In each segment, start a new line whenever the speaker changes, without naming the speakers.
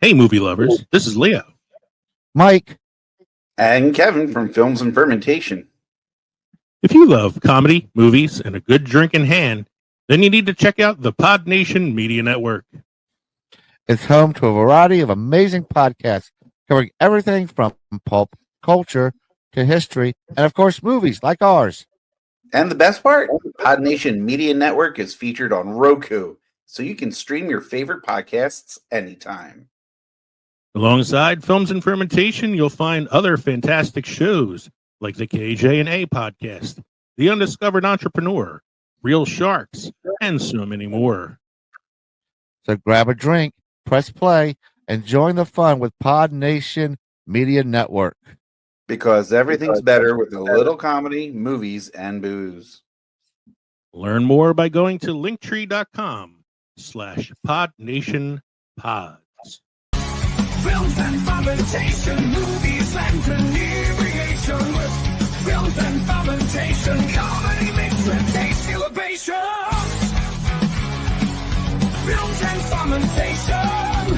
Hey, movie lovers, this is Leo.
Mike.
And Kevin from Films and Fermentation.
If you love comedy, movies, and a good drink in hand, then you need to check out the Pod Nation Media Network.
It's home to a variety of amazing podcasts covering everything from pulp culture to history and, of course, movies like ours.
And the best part, Pod Nation Media Network is featured on Roku, so you can stream your favorite podcasts anytime.
Alongside Films and Fermentation, you'll find other fantastic shows like the KJ&A podcast, The Undiscovered Entrepreneur, Real Sharks, and so many more.
So grab a drink, press play, and join the fun with Pod Nation Media Network.
Because everything's better with a little comedy, movies, and booze.
Learn more by going to linktree.com/podnationpods.
Films and fermentation, movies and inebriation. Films and fermentation, comedy mixed with taste elevation. Films and fermentation,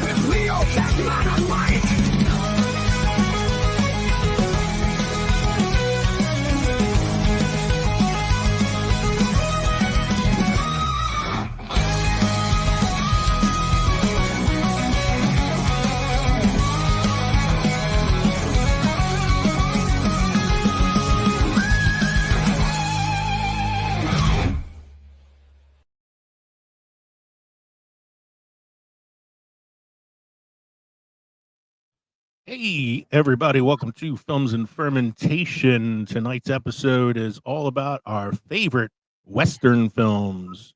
with Leo, Kevman, and Mike.
Hey, everybody, welcome to Films and Fermentation. Tonight's episode is all about our favorite Western films.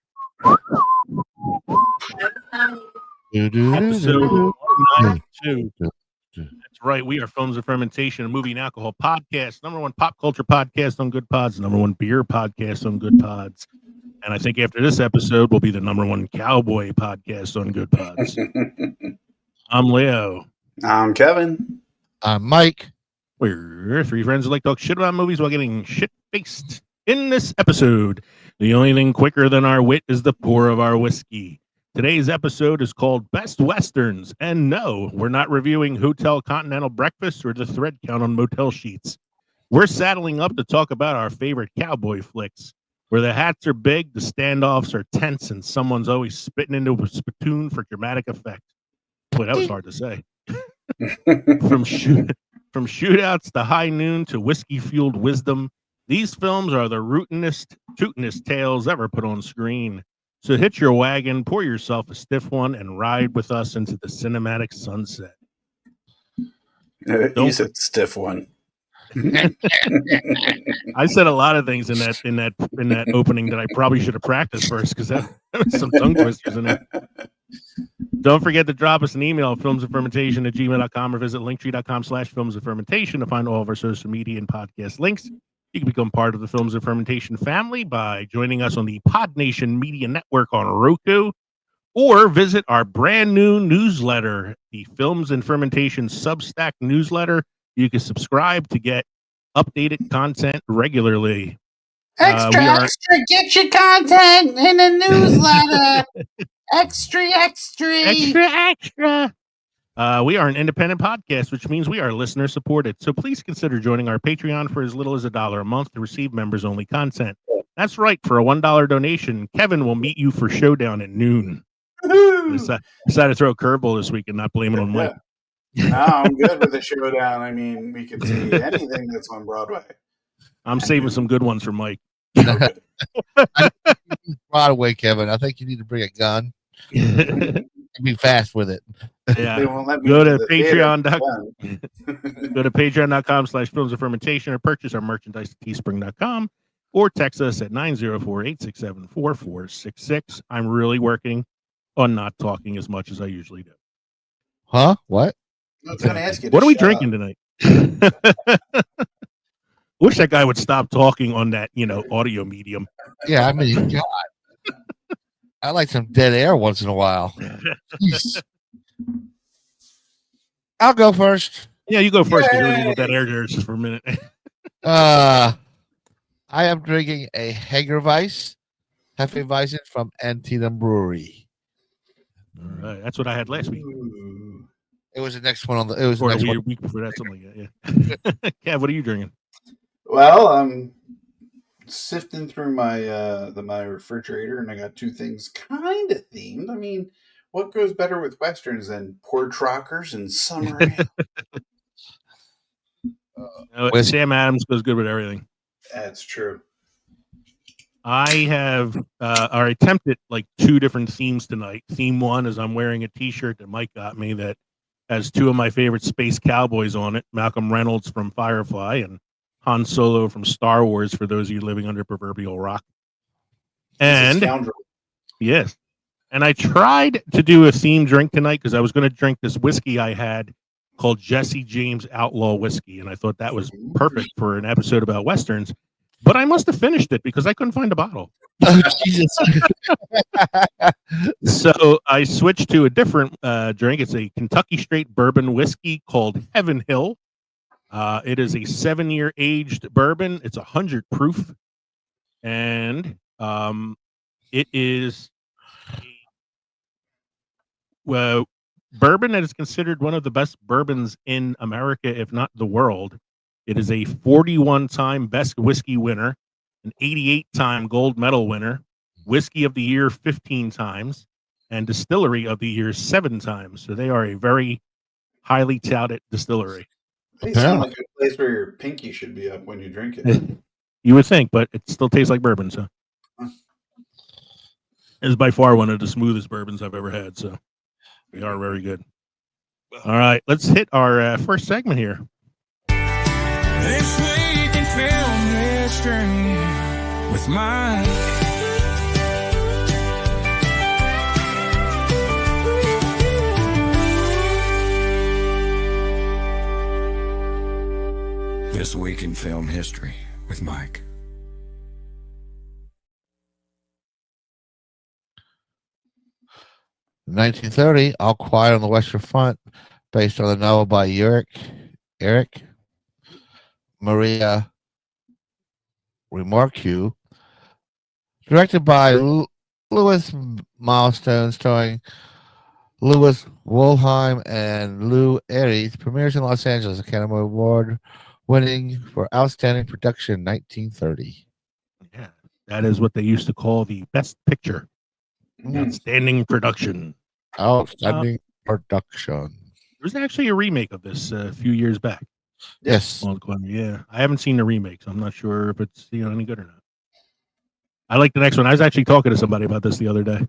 Episode 192. That's right, we are Films and Fermentation, a movie and alcohol podcast, number one pop culture podcast on Good Pods, number one beer podcast on Good Pods. And I think after this episode, will be the number one cowboy podcast on Good Pods. I'm Leo.
I'm Kevin.
I'm Mike.
We're three friends who like to talk shit about movies while getting shit-faced. In this episode, the only thing quicker than our wit is the pour of our whiskey. Today's episode is called Best Westerns, and no, we're not reviewing Hotel Continental Breakfast or the thread count on motel sheets. We're saddling up to talk about our favorite cowboy flicks, where the hats are big, the standoffs are tense, and someone's always spitting into a spittoon for dramatic effect. Boy, that was hard to say. From shootouts to high noon to whiskey-fueled wisdom, these films are the rootinest, tootinest tales ever put on screen. So hitch your wagon, pour yourself a stiff one, and ride with us into the cinematic sunset.
You said stiff one.
I said a lot of things in that opening that I probably should have practiced first because that was some tongue twisters in there. Don't forget to drop us an email at filmsandfermentation@gmail.com or visit linktree.com/filmsandfermentation to find all of our social media and podcast links. You can become part of the Films and Fermentation family by joining us on the Pod Nation Media Network on Roku, or visit our brand new newsletter, the Films and Fermentation Substack newsletter. You can subscribe to get updated content regularly.
Extra, get your content in the newsletter. Extra.
We are an independent podcast, which means we are listener supported. So please consider joining our Patreon for as little as $1 a month to receive members only content. That's right. For a $1 donation, Kevin will meet you for Showdown at noon. Decided to throw a curveball this week and not blame it on Mike.
No, I'm good with the Showdown. I mean, we can see anything that's on Broadway.
I'm saving some good ones for Mike.
Broadway, Kevin. I think you need to bring a gun. Be fast with it.
Yeah.
They won't let me
Go
to
to
the theater.
Go to patreon.com/films of fermentation or purchase our merchandise at teespring.com or text us at 904-867-4466. I'm really working on not talking as much as I usually do.
Huh? What?
I was going to ask you.
What are we drinking tonight? Wish that guy would stop talking on that, audio medium.
Yeah, I mean, God. I like some dead air once in a while. Jeez. I'll go first.
Yeah, you go first. You're with that air there just for a minute.
I am drinking a Hefeweizen from Antietam Brewery.
All right, that's what I had last week.
It was the next one on the. It was the
or a
next one.
week before that, something like that. Yeah. Kev, what are you drinking?
Well, I'm sifting through my refrigerator, and I got two things kind of themed. I mean, what goes better with westerns than pork rockers and summer ale?
Sam Adams goes good with everything.
That's true.
I have or attempted like two different themes tonight. Theme one is I'm wearing a T-shirt that Mike got me that has two of my favorite space cowboys on it: Malcolm Reynolds from Firefly and Han Solo from Star Wars. For those of you living under proverbial rock,
He's a
and
scoundrel.
yes, and I tried to do a theme drink tonight because I was going to drink this whiskey I had called Jesse James Outlaw Whiskey, and I thought that was perfect for an episode about westerns. But I must have finished it because I couldn't find a bottle.
Oh, Jesus.
So I switched to a different drink. It's a Kentucky straight bourbon whiskey called Heaven Hill. It is a 7-year aged bourbon. It's 100 proof, and it is bourbon that is considered one of the best bourbons in America, if not the world. It is a 41-time Best Whiskey winner, an 88-time Gold Medal winner, Whiskey of the Year 15 times, and Distillery of the Year 7 times. So they are a very highly touted distillery.
They sound like a place where your pinky should be up when you drink it.
You would think, but it still tastes like bourbon. So it's by far one of the smoothest bourbons I've ever had. So they are very good. All right, let's hit our first segment here.
This week in film history with Mike. This week in film history with Mike.
In 1930, All Quiet on the Western Front, based on the novel by Eric Maria Remarque, directed by Louis Milestone, starring Louis Wolheim and Lou Ayres, premieres in Los Angeles, Academy Award winning for Outstanding Production 1930.
Yeah, that is what they used to call the Best Picture. Outstanding production.
Outstanding production.
There was actually a remake of this a few years back.
Yes.
Yeah, I haven't seen the remake, so I'm not sure if it's any good or not. I like the next one. I was actually talking to somebody about this the other day.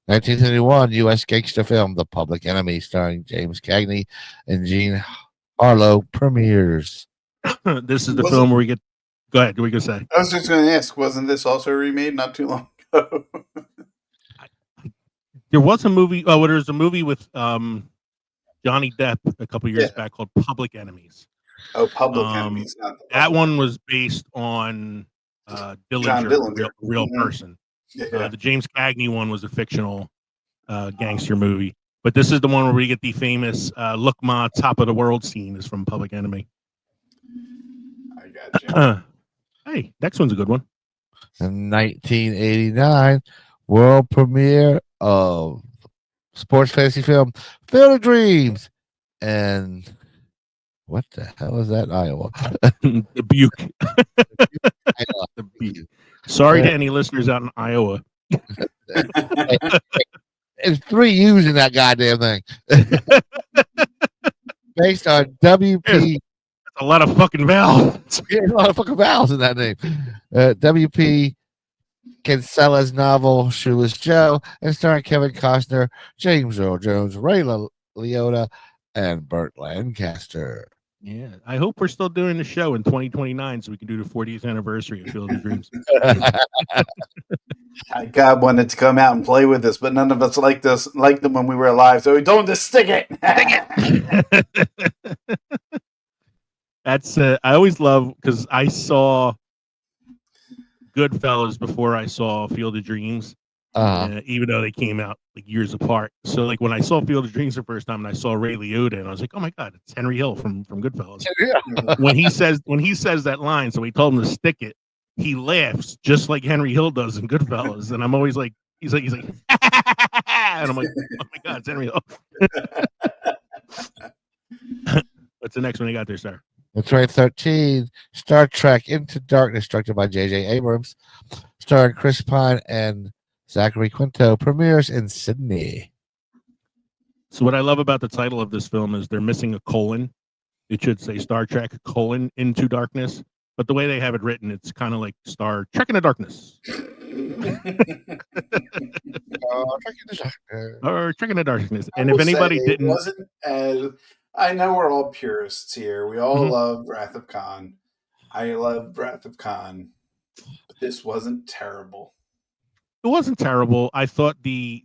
1931, U.S. gangster film The Public Enemy, starring James Cagney and Jean Harlow, premieres.
This is the film where we get. Go ahead. What were you gonna say?
I was just going to ask, wasn't this also remade not too long ago?
There was a movie. Oh, there's a movie with Johnny Depp a couple years back called Public Enemies.
Oh, Public Enemies. Not the
that one was based on Dillinger, real person.
Yeah.
The James Cagney one was a fictional gangster movie. But this is the one where we get the famous "Look Ma, top of the world" scene is from Public Enemy.
I got you.
Hey, next one's a good one.
In 1989, world premiere of sports fantasy film Field of Dreams. And what the hell is that, Iowa?
Dubuque. Dubuque. Sorry to any listeners out in Iowa.
There's 3 U's in that goddamn thing. Based on WP.
That's a lot of fucking vowels.
There's a lot of fucking vowels in that name. WP Kinsella's novel Shoeless Joe, and starring Kevin Costner, James Earl Jones, Ray Liotta, and Burt Lancaster.
Yeah, I hope we're still doing the show in 2029 so we can do the 40th anniversary of Field of Dreams.
God wanted to come out and play with us, but none of us liked them when we were alive, so we told him to stick it.
That's I always love because I saw Goodfellas before I saw Field of Dreams, even though they came out like years apart. So like when I saw Field of Dreams the first time and I saw Ray Liotta, and I was like, oh my god, it's Henry Hill from Goodfellas.
Yeah.
when he says that line, so we told him to stick it, he laughs just like Henry Hill does in Goodfellas, and I'm always like, he's like, and I'm like, oh my god, it's Henry Hill. What's the next one you got there, sir?
In 2013, Star Trek Into Darkness, directed by J.J. Abrams, starring Chris Pine and Zachary Quinto, premieres in Sydney.
So what I love about the title of this film is they're missing a colon. It should say Star Trek colon Into Darkness, but the way they have it written, it's kind of like Star Trek Into Darkness or Trek Into Darkness. And if anybody
it
didn't,
wasn't as I know we're all purists here. We all love Wrath of Khan. I love Wrath of Khan, but this wasn't terrible.
it wasn't terrible. I thought the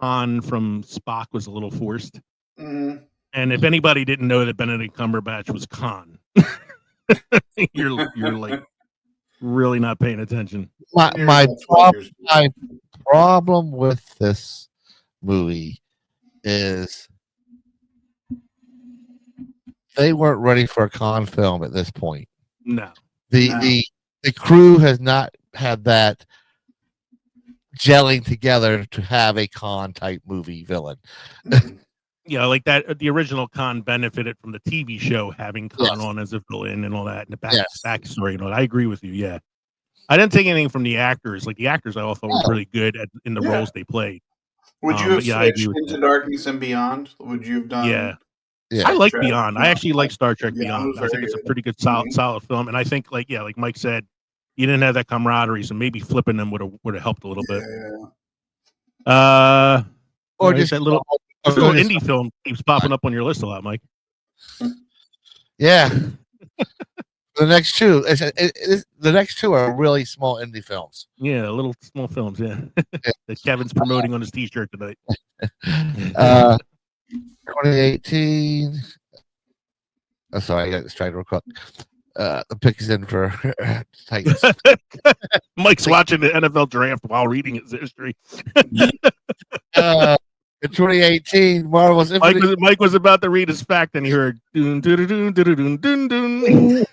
Khan from Spock was a little forced.
Mm-hmm.
And if anybody didn't know that Benedict Cumberbatch was Khan, you're like really not paying attention.
My problem with this movie is they weren't ready for a Khan film at this point.
No.
The crew has not had that gelling together to have a Khan type movie villain.
Yeah, like that. The original Khan benefited from the TV show having Khan on as a villain and all that, and the backstory and all that. I agree with you. Yeah, I didn't take anything from the actors. Like the actors, I all thought were really good in the roles they played.
Would you have switched Into Darkness and Beyond? Would you have done?
Yeah. I like Beyond. I actually like Star Trek Beyond. I think it's a pretty good, solid film. And I think, like Mike said, you didn't have that camaraderie, so maybe flipping them would have helped a little bit. Or just that little indie film keeps popping up on your list a lot, Mike.
Yeah. The next two, the next two are really small indie films.
Yeah, little small films. Yeah, that Kevin's promoting on his T-shirt tonight.
2018. Oh, sorry, I got distracted real quick. The pick is in for Titans.
Mike's watching the NFL draft while reading his history.
In 2018, Marvel's
Mike was about to read his fact, and he heard dun dun dun dun dun dun dun.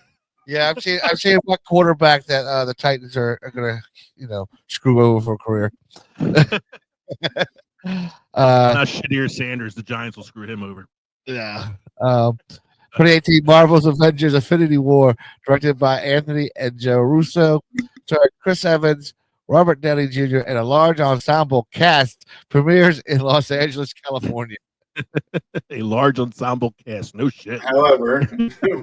Yeah, I'm seeing what quarterback that the Titans are gonna, screw over for a career.
Not Shadir Sanders. The Giants will screw him over.
Yeah. 2018 Marvel's Avengers: Infinity War, directed by Anthony and Joe Russo, starring Chris Evans, Robert Downey Jr., and a large ensemble cast, premieres in Los Angeles, California.
A large ensemble cast. No shit.
However,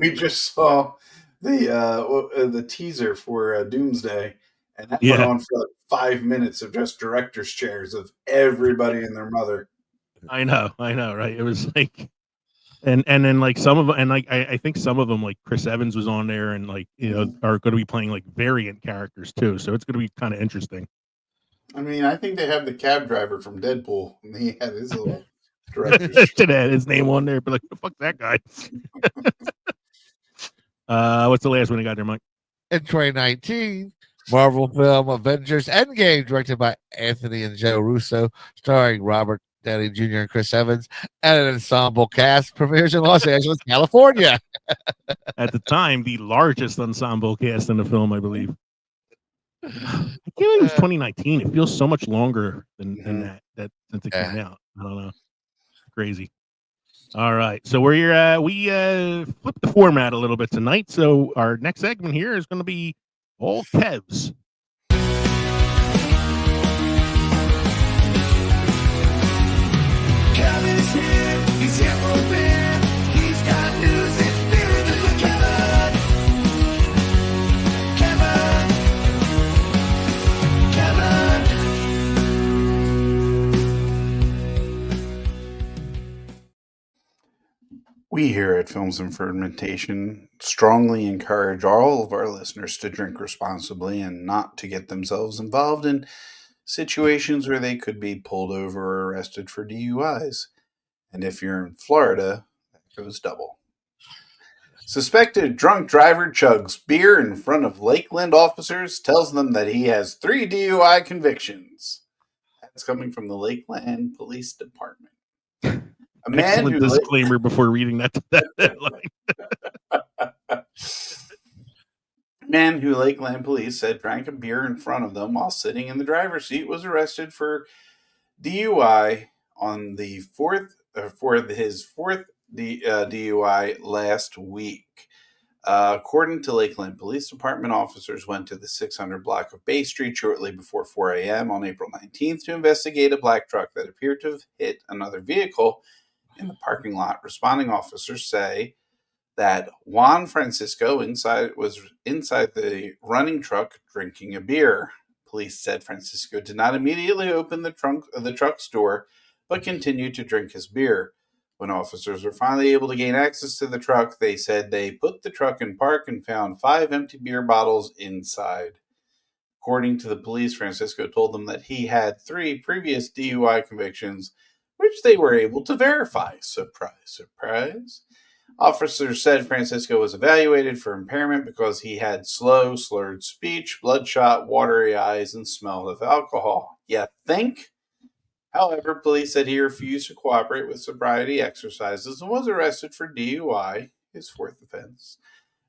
we just saw the teaser for Doomsday, and that went on for like 5 minutes of just director's chairs of everybody and their mother.
I know, right? It was like, and then like some of them, and like I think some of them, like Chris Evans was on there, and like are going to be playing like variant characters too. So it's going to be kind of interesting.
I mean, I think they have the cab driver from Deadpool, and he had his little director's
should have his name on there, but like, the fuck that guy. What's the last one you got there, Mike?
In 2019, Marvel film Avengers Endgame, directed by Anthony and Joe Russo, starring Robert Downey Jr. and Chris Evans, and an ensemble cast, premieres in Los Angeles, California.
At the time, the largest ensemble cast in the film, I believe. I can't believe it was 2019. It feels so much longer than that since it came out. I don't know. Crazy. All right, so we flipped the format a little bit tonight. So our next segment here is going to be all Kevs.
Kevin is here, he's here for a bit. He's got news and spirit for Kevin.
We here at Films and Fermentation strongly encourage all of our listeners to drink responsibly and not to get themselves involved in situations where they could be pulled over or arrested for DUIs. And if you're in Florida, that goes double. Suspected drunk driver chugs beer in front of Lakeland officers, tells them that he has 3 DUI convictions. That's coming from the Lakeland Police Department. A man
Excellent disclaimer before reading that headline.
A man who Lakeland police said drank a beer in front of them while sitting in the driver's seat was arrested for DUI on the his fourth DUI last week. According to Lakeland Police Department, officers went to the 600 block of Bay Street shortly before 4 a.m. on April 19th to investigate a black truck that appeared to have hit another vehicle in the parking lot. Responding officers say that Juan Francisco was inside the running truck drinking a beer. Police said Francisco did not immediately open the trunk of the truck's door, but continued to drink his beer. When officers were finally able to gain access to the truck, they said they put the truck in park and found 5 empty beer bottles inside. According to the police, Francisco told them that he had 3 previous DUI convictions, which they were able to verify. Surprise, surprise. Officers said Francisco was evaluated for impairment because he had slow, slurred speech, bloodshot, watery eyes, and smell of alcohol. You think? However, police said he refused to cooperate with sobriety exercises and was arrested for DUI, his 4th offense.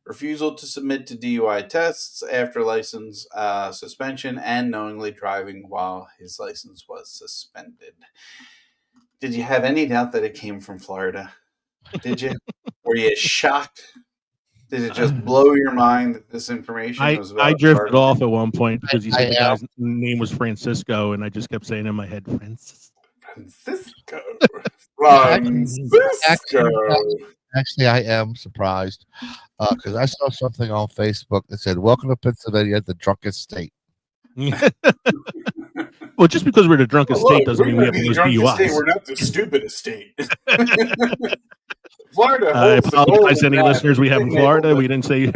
Refusal to submit to DUI tests after license suspension, and knowingly driving while his license was suspended. Did you have any doubt that it came from Florida? Did you? Were you shocked? Did it just blow your mind that this information was about?
I drifted off at one point because you said the guy's name was Francisco, and I just kept saying in my head,
Francisco.
Actually, I am surprised because I saw something on Facebook that said, "Welcome to Pennsylvania, the drunkest state."
Well, just because we're the drunkest state doesn't mean we have the most DUIs.
We're not the stupidest state. Florida.
I apologize to any listeners we have in Florida. We didn't say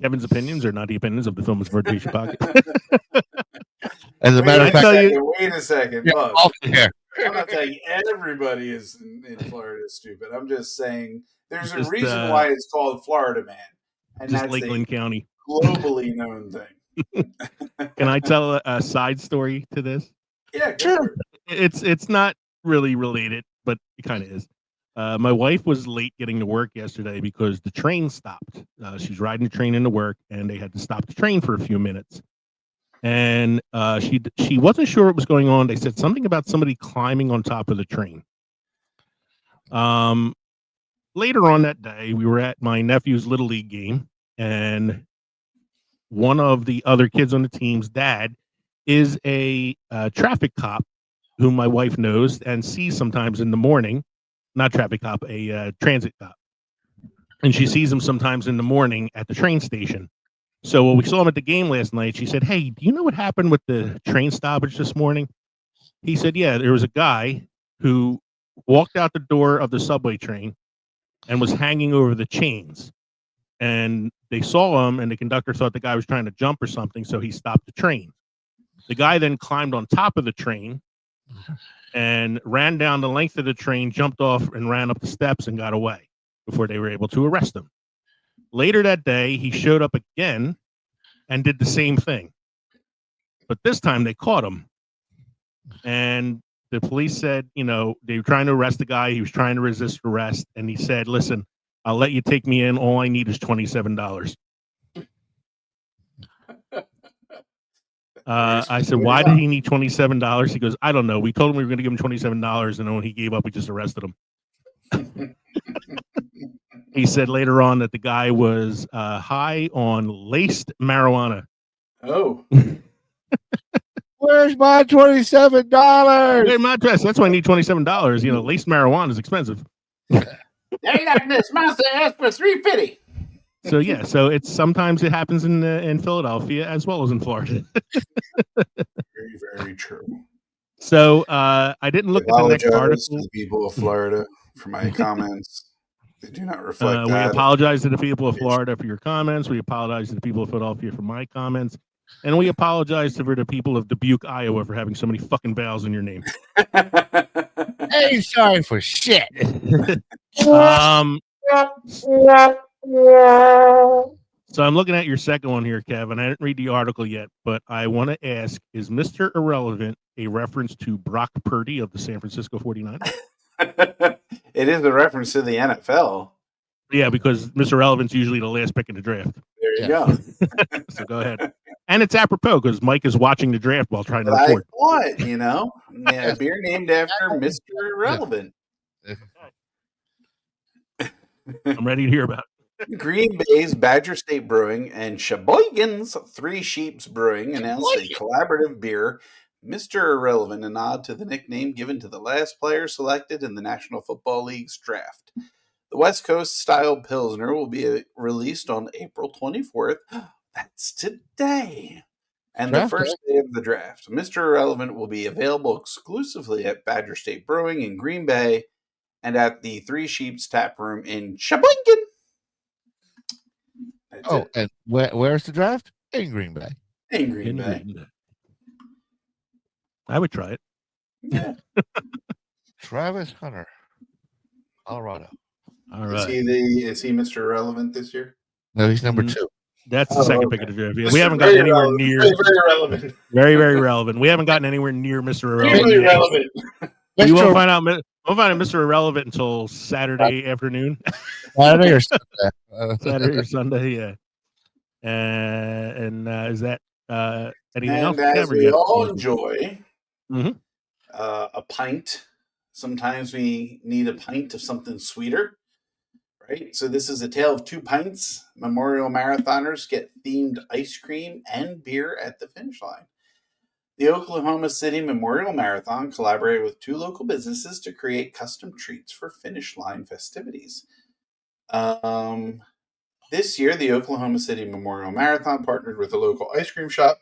Kevin's opinions are not the opinions of the Film Fermentation Podcast.
As a matter of fact,
wait a second.
I'm
not saying everybody in Florida is stupid. I'm just saying there's a reason why it's called Florida Man, and
just
that's
Lakeland County,
globally known thing.
Can I tell a side story to this?
Yeah, sure.
It's not really related, but it kind of is. My wife was late getting to work yesterday because the train stopped. She's riding the train into work, and they had to stop the train for a few minutes. And she wasn't sure what was going on. They said something about somebody climbing on top of the train. Later on that day, we were at my nephew's Little League game, and one of the other kids on the team's dad is a traffic cop whom my wife knows and sees sometimes in the morning. Not traffic cop, a transit cop. And she sees him sometimes in the morning at the train station. So when we saw him at the game last night, she said, "Hey, do you know what happened with the train stoppage this morning?" He said, "Yeah, there was a guy who walked out the door of the subway train and was hanging over the chains. And they saw him, and the conductor thought the guy was trying to jump or something, so he stopped the train. The guy then climbed on top of the train and ran down the length of the train, jumped off, and ran up the steps and got away before they were able to arrest him. Later that day, he showed up again and did the same thing. But this time they caught him. And the police said, they were trying to arrest the guy. He was trying to resist arrest. And he said, "Listen, I'll let you take me in. All I need is $27. I said, "Why did he need $27? He goes, "I don't know. We told him we were going to give him $27. And then when he gave up, we just arrested him." He said later on that the guy was high on laced marijuana.
Oh.
Where's my $27?
Where's my dress? That's why I need $27. Laced marijuana is expensive.
They like this monster asked for $3.50.
So yeah, sometimes it happens in Philadelphia as well as in Florida.
Very, very true.
So I didn't look at the next article.
To the people of Florida for my comments. They do not reflect that.
We apologize to the people of Florida for your comments. We apologize to the people of Philadelphia for my comments. And we apologize to the people of Dubuque, Iowa for having so many fucking vowels in your name.
Hey, sorry for shit.
So I'm looking at your second one here, Kevin. I didn't read the article yet, but I want to ask, is Mr. Irrelevant a reference to Brock Purdy of the San Francisco 49ers?
It is a reference to the NFL.
Yeah, because Mr. Irrelevant's usually the last pick in the draft.
There you
Yeah.
go.
So go ahead. And it's apropos because Mike is watching the draft while trying to
But I
record.
thought, yeah, beer named after Mr. Irrelevant.
I'm ready to hear about it.
Green Bay's Badger State Brewing and Sheboygan's Three Sheeps Brewing announced a collaborative beer, Mr. Irrelevant, a nod to the nickname given to the last player selected in the National Football League's draft. The West Coast style Pilsner will be released on April 24th. That's today. And the
Draft
first day of the draft. Mr. Irrelevant will be available exclusively at Badger State Brewing in Green Bay and at the Three Sheeps Tap Room in Sheboygan. That's it.
And where's the draft? In Green Bay.
In Green
In
Bay.
Green Bay. I would try it.
Yeah.
Travis Hunter, Colorado.
All
Is
right.
is he Mr. Irrelevant this year?
No, he's number
Mm.
2.
That's the second pick of the draft. Yeah, we
Mr.
haven't
Very
gotten anywhere
relevant.
near.
Very, very relevant.
Very, very relevant. We haven't gotten anywhere near Mr. Irrelevant.
Really
yet.
relevant.
We won't find out. We'll find out Mr. Irrelevant until Saturday afternoon,
Saturday or Sunday.
Saturday or Sunday. Yeah. And is that anything else?
And as
Cameron,
we
you have-
all enjoy
Mhm.
a pint, sometimes we need a pint of something sweeter, right? So this is a tale of 2 pints. Memorial marathoners get themed ice cream and beer at the finish line. The Oklahoma City Memorial Marathon collaborated with 2 local businesses to create custom treats for finish line festivities. This year, the Oklahoma City Memorial Marathon partnered with a local ice cream shop.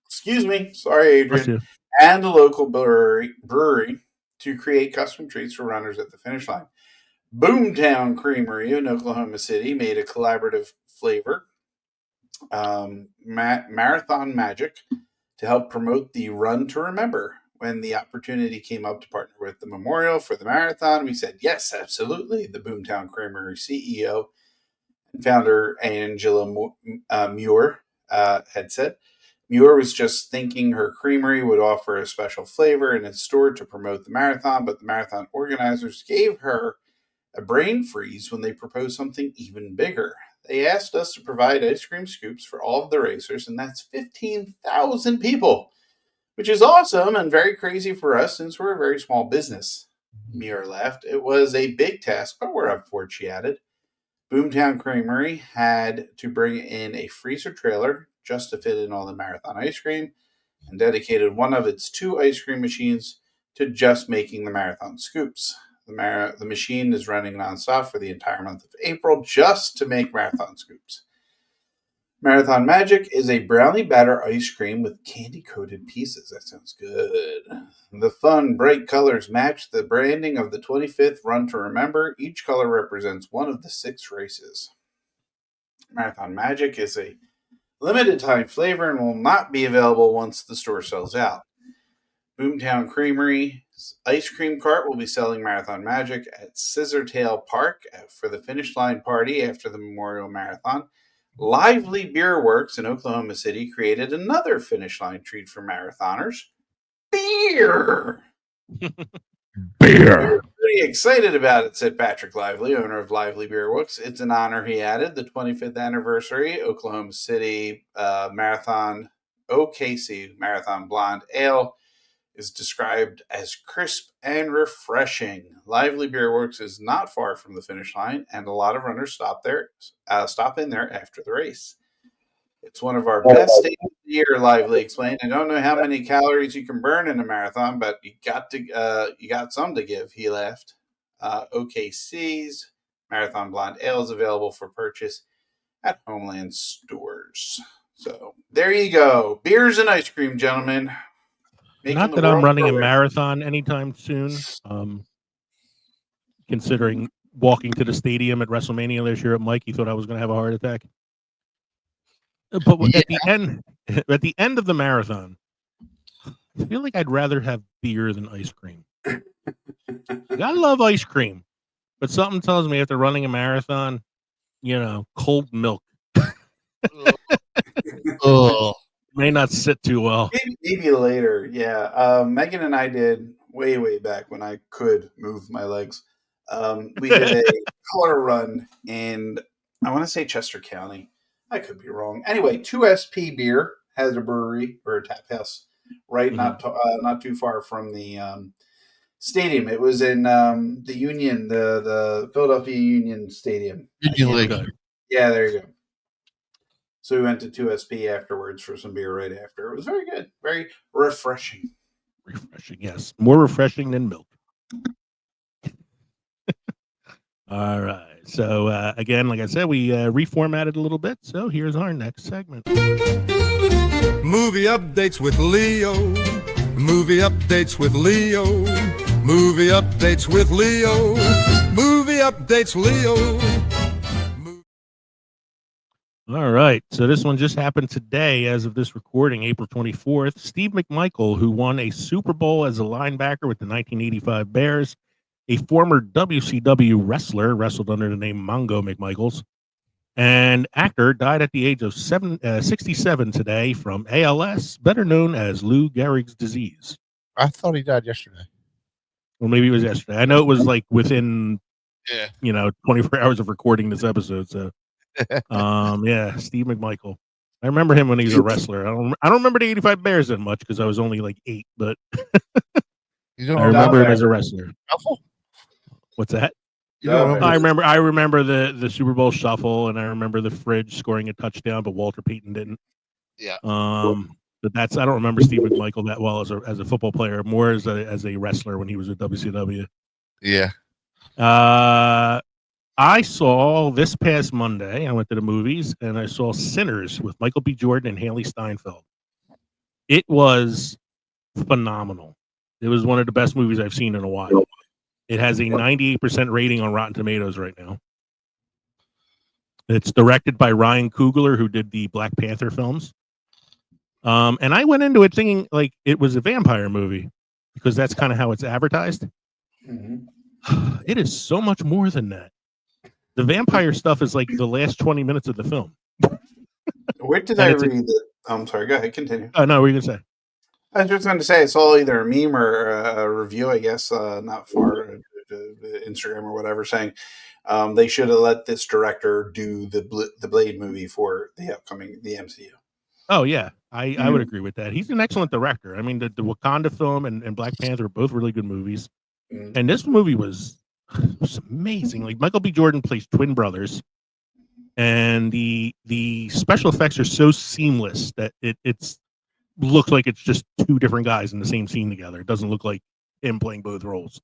Excuse me. Sorry,
Bless
Adrian.
you.
And a local brewery to create custom treats for runners at the finish line. Boomtown Creamery in Oklahoma City made a collaborative flavor, Marathon Magic, to help promote the Run to Remember. When the opportunity came up to partner with the Memorial for the marathon, we said, yes, absolutely, the Boomtown Creamery CEO and founder Angela Muir had said. Muir was just thinking her creamery would offer a special flavor in its store to promote the marathon, but the marathon organizers gave her a brain freeze when they proposed something even bigger. They asked us to provide ice cream scoops for all of the racers, and that's 15,000 people, which is awesome and very crazy for us since we're a very small business. Muir laughed. It was a big task, but we're up for it, she added. Boomtown Creamery had to bring in a freezer trailer just to fit in all the marathon ice cream and dedicated one of its 2 ice cream machines to just making the marathon scoops. The machine is running nonstop for the entire month of April just to make marathon scoops. Marathon Magic is a brownie batter ice cream with candy-coated pieces. That sounds good. The fun, bright colors match the branding of the 25th Run to Remember. Each color represents one of the 6 races. Marathon Magic is a limited-time flavor and will not be available once the store sells out. Boomtown Creamery's ice cream cart will be selling Marathon Magic at Scissortail Park for the finish line party after the Memorial Marathon. Lively Beer Works in Oklahoma City created another finish line treat for marathoners. Beer!
Beer.
Pretty excited about it, said Patrick Lively, owner of Lively Beer Works. It's an honor, he added. The 25th anniversary Oklahoma City Marathon OKC Marathon Blonde Ale is described as crisp and refreshing. Lively Beer Works is not far from the finish line, and a lot of runners stop in there after the race. It's one of our best days of the year, Lively explained. I don't know how many calories you can burn in a marathon, but you got some to give, he laughed. OKC's Marathon Blonde Ale is available for purchase at Homeland stores. So there you go. Beers and ice cream, gentlemen.
Not that I'm running a marathon anytime soon. Considering walking to the stadium at WrestleMania this year at Mike, he thought I was going to have a heart attack. But at the end of the marathon, I feel like I'd rather have beer than ice cream. I love ice cream, but something tells me after running a marathon, cold milk may not sit too well.
Maybe later, yeah. Megan and I did way back when I could move my legs. We did a color run in, I want to say, Chester County. I could be wrong. Anyway, 2SP Beer has a brewery or a tap house, right? Not too far from the stadium. It was in the Union, the Philadelphia Union Stadium.
Union League.
Okay.
Yeah, there you go. So we went to 2SP afterwards for some beer right after. It was very good, very refreshing.
Refreshing, yes. More refreshing than milk. All right. So, again, like I said, we reformatted a little bit. So here's our next segment.
Movie updates with Leo. Movie updates with Leo. Movie updates with Leo. Movie updates Leo.
All right. So this one just happened today as of this recording, April 24th. Steve McMichael, who won a Super Bowl as a linebacker with the 1985 Bears, a former WCW wrestler, wrestled under the name Mongo McMichaels, and actor, died at the age of 67 today from ALS, better known as Lou Gehrig's disease.
I thought he died yesterday.
Well, maybe it was yesterday. I know it was like within, 24 hours of recording this episode. So, yeah, Steve McMichael. I remember him when he was a wrestler. I don't remember the 85 Bears that much because I was only like 8, but I remember him as a wrestler. What's that? I remember the Super Bowl shuffle, and I remember the Fridge scoring a touchdown, but Walter Payton didn't.
Yeah.
But I don't remember Steve McMichael that well as a football player, more as a wrestler when he was at WCW.
Yeah.
I saw this past Monday, I went to the movies, and I saw Sinners with Michael B. Jordan and Haley Steinfeld. It was phenomenal. It was one of the best movies I've seen in a while. It has a 98% rating on Rotten Tomatoes right now. It's directed by Ryan Coogler, who did the Black Panther films. And I went into it thinking like it was a vampire movie because that's kind of how it's advertised.
Mm-hmm.
It is so much more than that. The vampire stuff is like the last 20 minutes of the film.
Where did I read that? I'm sorry. Go ahead. Continue.
Oh, no, what were you going to say?
I was just going to say it's all either a meme or a review, I guess, not far Instagram or whatever, saying they should have let this director do the Blade movie for the MCU.
Oh, yeah. I would agree with that. He's an excellent director. I mean, the Wakanda film and Black Panther are both really good movies.
Mm-hmm.
And this movie was amazing. Like Michael B. Jordan plays twin brothers, and the special effects are so seamless that it's looks like it's just two different guys in the same scene together. It doesn't look like him playing both roles.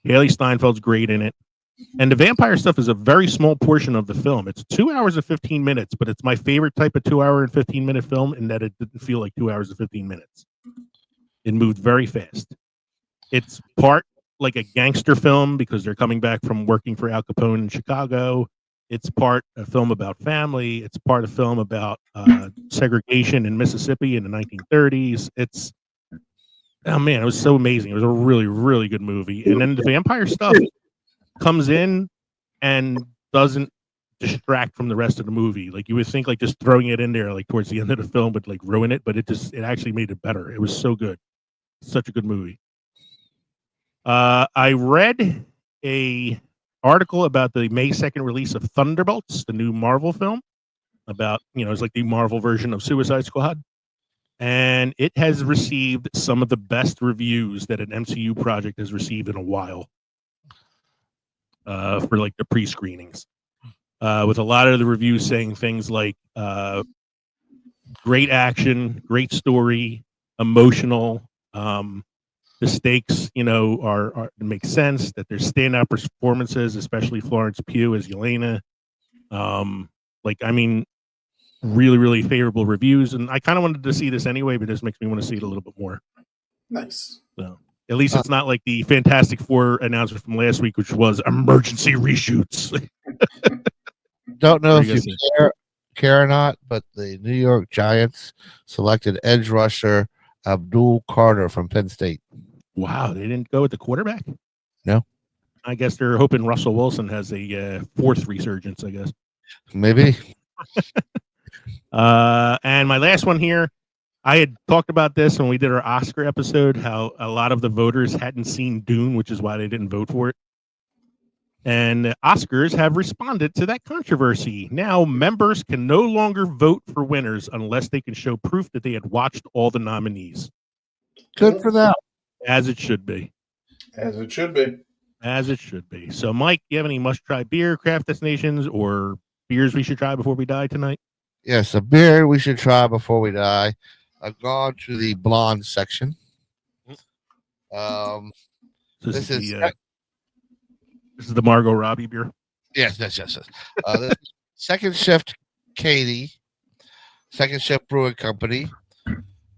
Haley Steinfeld's great in it. And the vampire stuff is a very small portion of the film. It's 2 hours and 15 minutes, but it's my favorite type of 2 hour and 15-minute film in that it didn't feel like 2 hours and 15 minutes. It moved very fast. It's part like a gangster film because they're coming back from working for Al Capone in Chicago. It's part a film about family. It's part a film about segregation in Mississippi in the 1930s. Oh man, it was so amazing. It was a really, really good movie. And then the vampire stuff comes in and doesn't distract from the rest of the movie. Like you would think like just throwing it in there like towards the end of the film would like ruin it, but it actually made it better. It was so good. Such a good movie. I read a article about the May 2nd release of Thunderbolts, the new Marvel film about, it's like the Marvel version of Suicide Squad. And it has received some of the best reviews that an MCU project has received in a while for like the pre-screenings. With a lot of the reviews saying things like great action, great story, emotional, the stakes, are make sense, that there's standout performances, especially Florence Pugh as Yelena. Really, really favorable reviews. And I kind of wanted to see this anyway, but this makes me want to see it a little bit more.
Nice.
So at least it's not like the Fantastic Four announcement from last week, which was emergency reshoots.
Don't know if you care or not, but the New York Giants selected edge rusher Abdul Carter from Penn State.
Wow, they didn't go with the quarterback?
No.
I guess they're hoping Russell Wilson has a fourth resurgence, I guess.
Maybe.
And my last one here, I had talked about this when we did our Oscar episode, how a lot of the voters hadn't seen Dune, which is why they didn't vote for it. And the Oscars have responded to that controversy. Now, members can no longer vote for winners unless they can show proof that they had watched all the nominees.
Good for them.
As it should be.
As it should be.
As it should be. So, Mike, you have any must-try beer, craft destinations, or beers we should try before we die tonight?
Yes, a beer we should try before we die. I've gone to the blonde section. This is
the Margot Robbie beer.
yes. This is Second Shift Katie, Second Shift Brewing Company,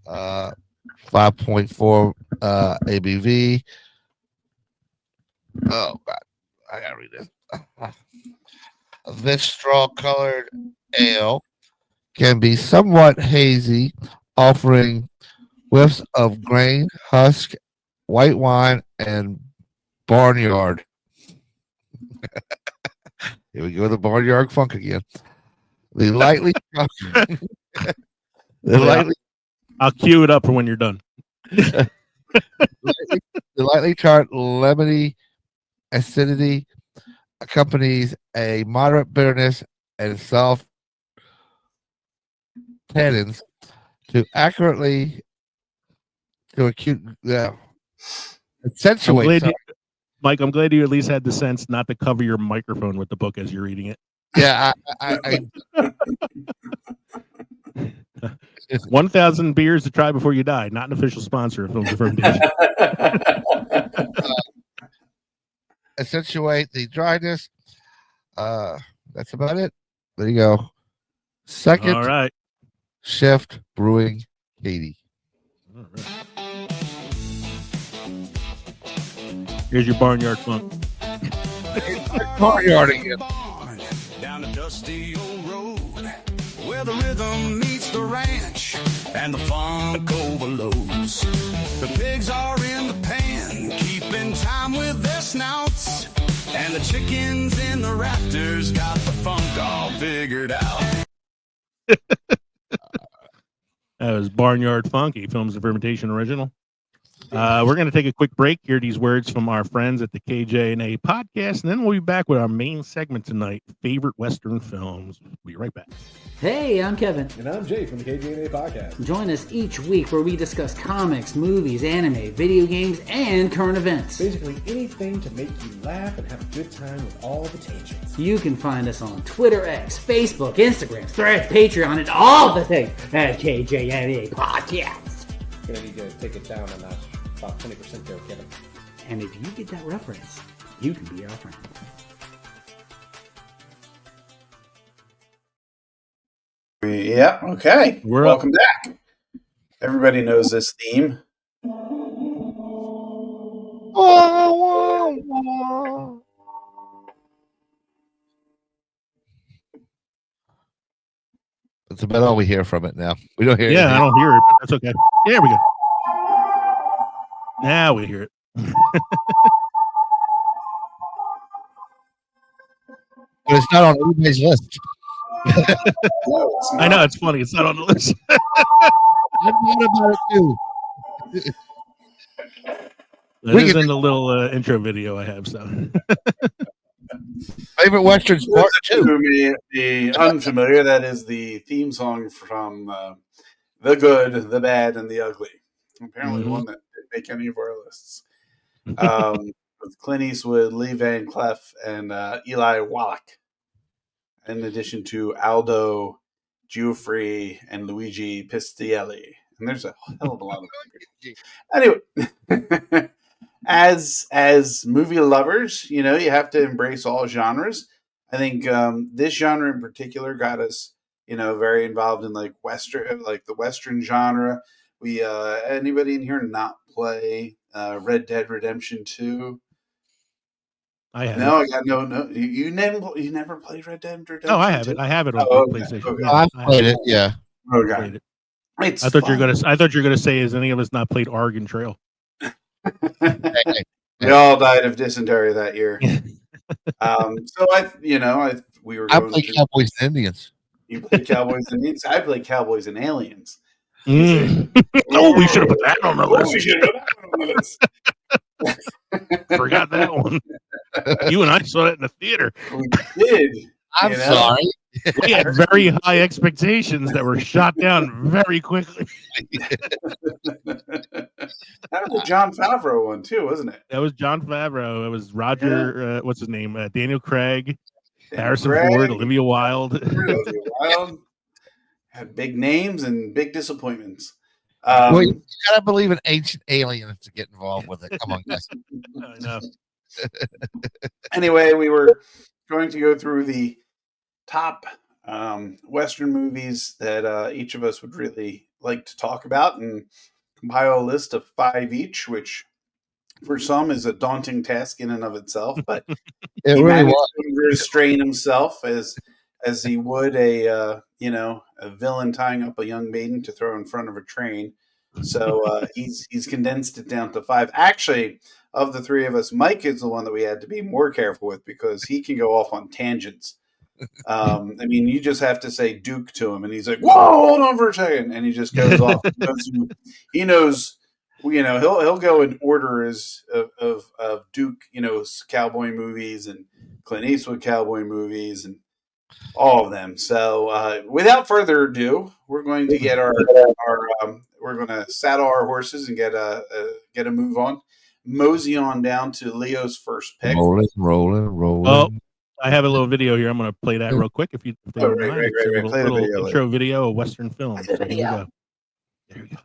5.4 ABV. Oh God, I gotta read this. This straw-colored ale can be somewhat hazy, offering whiffs of grain, husk, white wine, and barnyard. Here we go, the barnyard funk again. The lightly,
I'll cue it up for when you're done.
the lightly tart lemony acidity accompanies a moderate bitterness and soft tannins to accurately accentuate.
Mike, I'm glad you at least had the sense not to cover your microphone with the book as you're reading it.
Yeah, I
1,000 beers to try before you die. Not an official sponsor of Films of Fermentation.
Accentuate the dryness. That's about it. There you go. Second
All right.
Shift Brewing Katie.
All right. Here's your barnyard funk.
Barnyard again.
Down a dusty old road where the rhythm meets the ranch and the funk overloads. The pigs are in the pan, keeping time with their snouts, and the chickens in the rafters got the funk all figured out.
That was Barnyard Funky, Films of Fermentation original. We're going to take a quick break, hear these words from our friends at the KJ&A podcast, and then we'll be back with our main segment tonight, Favorite Western Films. We'll be right back.
Hey, I'm Kevin.
And I'm Jay from the KJ&A podcast.
Join us each week where we discuss comics, movies, anime, video games, and current events.
Basically anything to make you laugh and have a good time with all the tangents.
You can find us on Twitter, X, Facebook, Instagram, Threads, Patreon, and all the things at KJ&A podcast.
Gonna need to take it down a notch, about 20% there, Kevin.
And if you get that reference, you can be our friend.
Yeah, okay.
We're
Welcome back. Everybody knows this theme.
That's about all we hear from it now. We don't hear
Yeah,
anything.
I don't hear it, but that's okay. There we go. Now we hear it.
But it's not on anybody's list.
No, it's
I
not.
know, it's funny. It's not on the list.
I thought about it too.
That
We
is
can-
in the little intro video I have. So
Favorite Westerns
For
Part
those
2.
who may be unfamiliar, that is the theme song from The Good, The Bad, and The Ugly. Apparently
Mhm.
one that didn't make any of our lists. With Clint Eastwood, Lee Van Cleef, and Eli Wallach. In addition to Aldo Giuffre and Luigi Pistielli. And there's a hell of a lot of people. Anyway, as movie lovers, you know, you have to embrace all genres. I think this genre in particular got us, you know, very involved in like the Western genre. We anybody in here not play Red Dead Redemption 2?
I have.
No, I got no. You never played Red Dead Redemption?
No, I have
2?
it. I have it on
Oh, okay,
PlayStation.
okay.
Yeah,
I've
I
played
have
it, yeah.
Okay.
played it.
It's
I thought you were
fun.
gonna say, is any of us not played Oregon Trail?
Hey,
We all died of dysentery that year. So we were.
I
going
play
through-
Cowboys and Indians.
You played Cowboys and Indians. I played Cowboys and Aliens.
Mm. Oh, we should have put that on the
Oh, we
list.
should have put that on the list.
Forgot that one. You and I saw it in the theater.
We did.
I'm
You know?
sorry.
We had very high expectations that were shot down very quickly.
That was a John Favreau one too, wasn't it?
That was John Favreau. It was Roger. What's his name? Daniel Craig,
Daniel
Harrison
Craig,
Ford, Olivia Wilde.
Olivia Wilde had big names and big disappointments.
Well, you gotta believe in ancient aliens to get involved with it. Come on, guys.
I know.
Anyway, we were going to go through the top Western movies that each of us would really like to talk about and compile a list of 5 each, which for some is a daunting task in and of itself, but
It
he
really
managed
was.
to restrain himself as he would a villain tying up a young maiden to throw in front of a train. So he's condensed it down to 5. Actually, of the 3 of us, Mike is the one that we had to be more careful with because he can go off on tangents. I mean, you just have to say Duke to him, and he's like, "Whoa, hold on for a second," and he just goes off. He knows, he'll go in order of Duke, cowboy movies and Clint Eastwood cowboy movies and all of them. So, without further ado, we're going to get we're going to saddle our horses and get a move on. Mosey on down to Leo's first pick.
Rolling.
Oh, I have a little video here. I'm going to play that real quick. If you don't
Right.
mind, it's a little,
Play the
little
video
intro video of Western film. So here we go. There we go.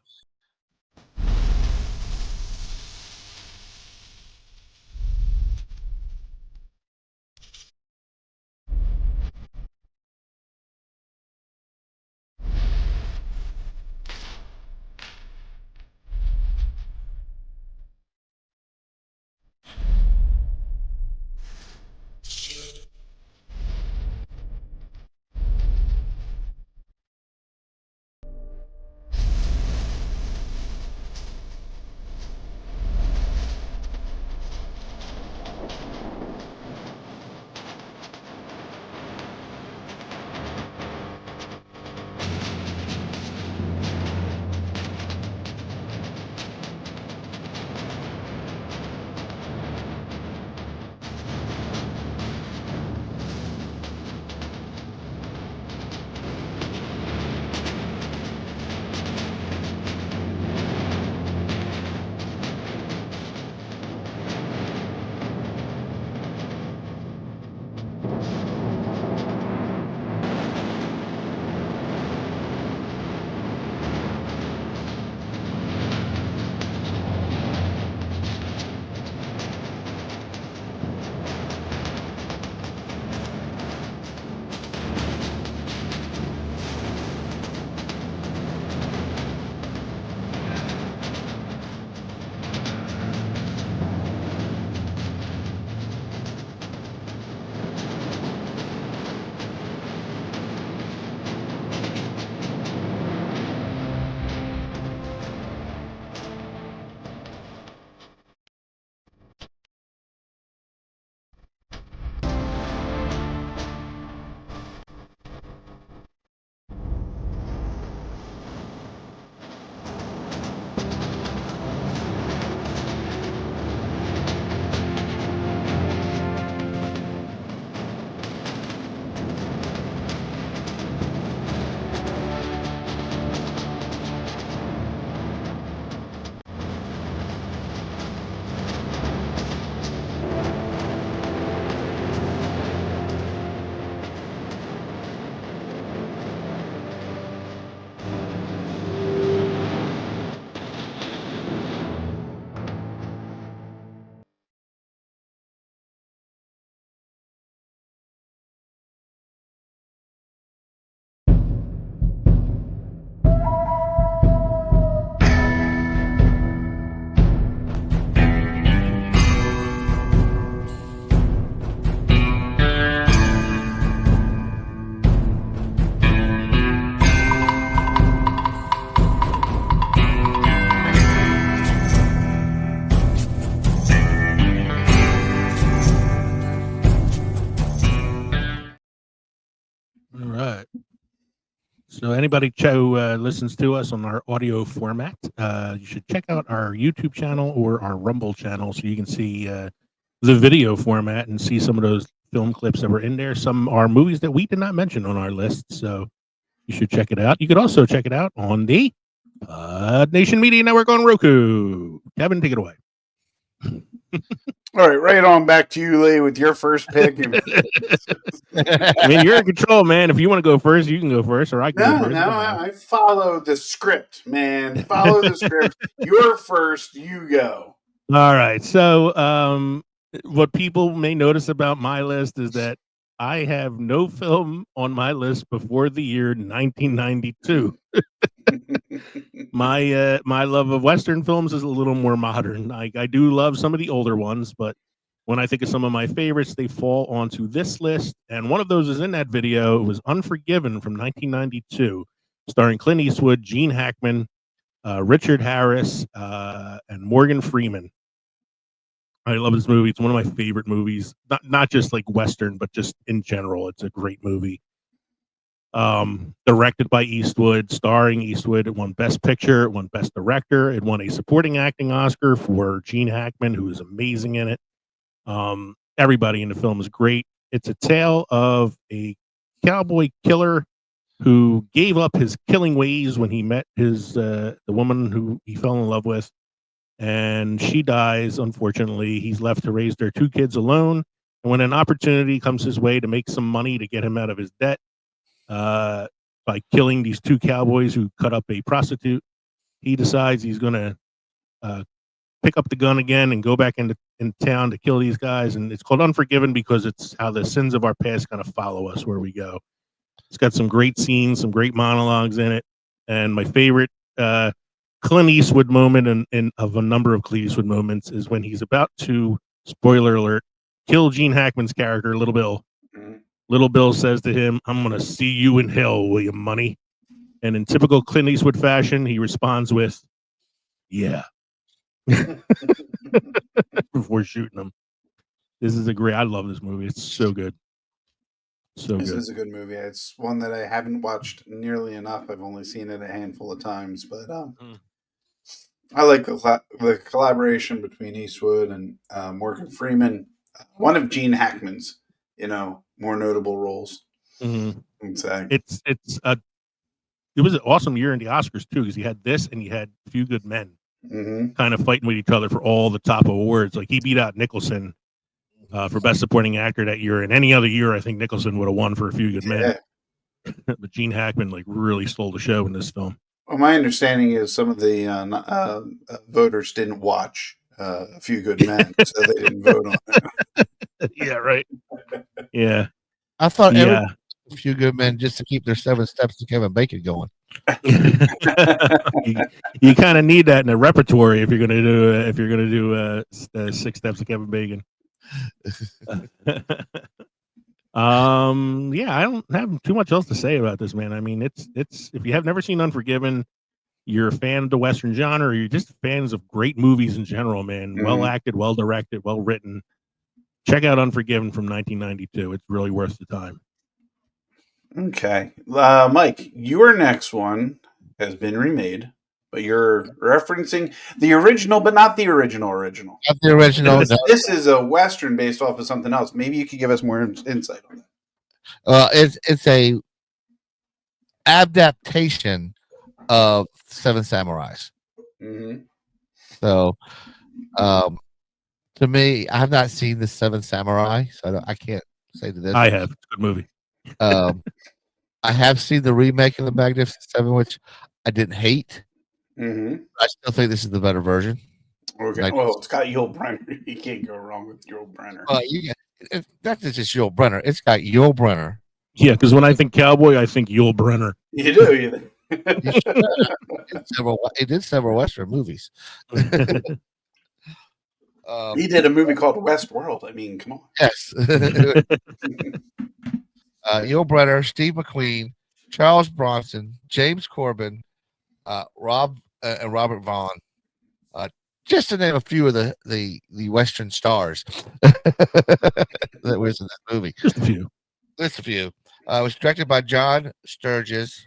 All right. So anybody who listens to us on our audio format, you should check out our YouTube channel or our Rumble channel so you can see the video format and see some of those film clips that were in there. Some are movies that we did not mention on our list, so you should check it out. You could also check it out on the Nation Media Network on Roku. Kevin, take it away.
All right on back to you, Lee, with your first pick.
I mean, you're in control, man. If you want to go first, you can go first, or I can go first.
I follow the script, man. Follow the script. You're first. You go.
All right. So, what people may notice about my list is that I have no film on my list before the year 1992. My love of Western films is a little more modern. I do love some of the older ones, but when I think of some of my favorites, they fall onto this list. And one of those is in that video. It was Unforgiven from 1992, starring Clint Eastwood, Gene Hackman, Richard Harris, and Morgan Freeman. I love this movie. It's one of my favorite movies. Not just like Western, but just in general. It's a great movie. Directed by Eastwood, starring Eastwood. It won Best Picture. It won Best Director. It won a Supporting Acting Oscar for Gene Hackman, who is amazing in it. Everybody in the film is great. It's a tale of a cowboy killer who gave up his killing ways when he met the woman who he fell in love with. And she dies, unfortunately. He's left to raise their 2 kids alone. And when an opportunity comes his way to make some money to get him out of his debt, by killing these 2 cowboys who cut up a prostitute, he decides he's going to pick up the gun again and go back in town to kill these guys. And it's called Unforgiven because it's how the sins of our past kind of follow us where we go. It's got some great scenes, some great monologues in it. And my favorite Clint Eastwood moment and of a number of Clint Eastwood moments is when he's about to, spoiler alert, kill Gene Hackman's character, Little Bill. Little Bill says to him, "I'm going to see you in hell, William Money." And in typical Clint Eastwood fashion, he responds with, "Yeah." Before shooting him. I love this movie. It's so good.
This is a good movie. It's one that I haven't watched nearly enough. I've only seen it a handful of times, but I like the collaboration between Eastwood and Morgan Freeman. One of Gene Hackman's, more notable roles.
Mm-hmm.
I'd say.
It was an awesome year in the Oscars too, because you had this and you had Few Good Men kind of fighting with each other for all the top awards. Like he beat out Nicholson for Best Supporting Actor that year, and any other year I think Nicholson would have won for A Few Good Men. But Gene Hackman really stole the show in this film.
Well, my understanding is some of the voters didn't watch A Few Good Men, so they didn't vote on it.
Yeah, right. Yeah.
I thought A Few Good Men just to keep their 7 steps to Kevin Bacon going.
you kind of need that in a repertory if you're going to do 6 steps to Kevin Bacon. I don't have too much else to say about this, man. I mean, it's if you have never seen Unforgiven, you're a fan of the Western genre, or you're just fans of great movies in general, man. Well acted, well directed, well written. Check out Unforgiven from 1992. It's really worth the time.
Okay. Mike, your next one has been remade, but you're referencing the original, but not the original.
Not the original.
This is a Western based off of something else. Maybe you could give us more insight on
that. It's a adaptation of Seven Samurais.
Mm-hmm.
So, to me, I have not seen the Seven Samurai, so I can't say to this.
I have. It's a good movie.
I have seen the remake of the Magnificent Seven, which I didn't hate.
Mm-hmm.
I still think this is the better version.
Okay. Well, it's got Yul Brynner. You can't go wrong with Yul Brynner.
That's just Yul Brynner. It's got Yul Brynner.
Yeah, because when I think Cowboy, I think Yul Brynner.
You do.
He did several Western movies.
He did a movie called Westworld. I mean, come on.
Yes. Yul Brynner, Steve McQueen, Charles Bronson, James Corbin, Robert Vaughn, just to name a few of the Western stars that was in this movie.
Just a few.
It was directed by John Sturges.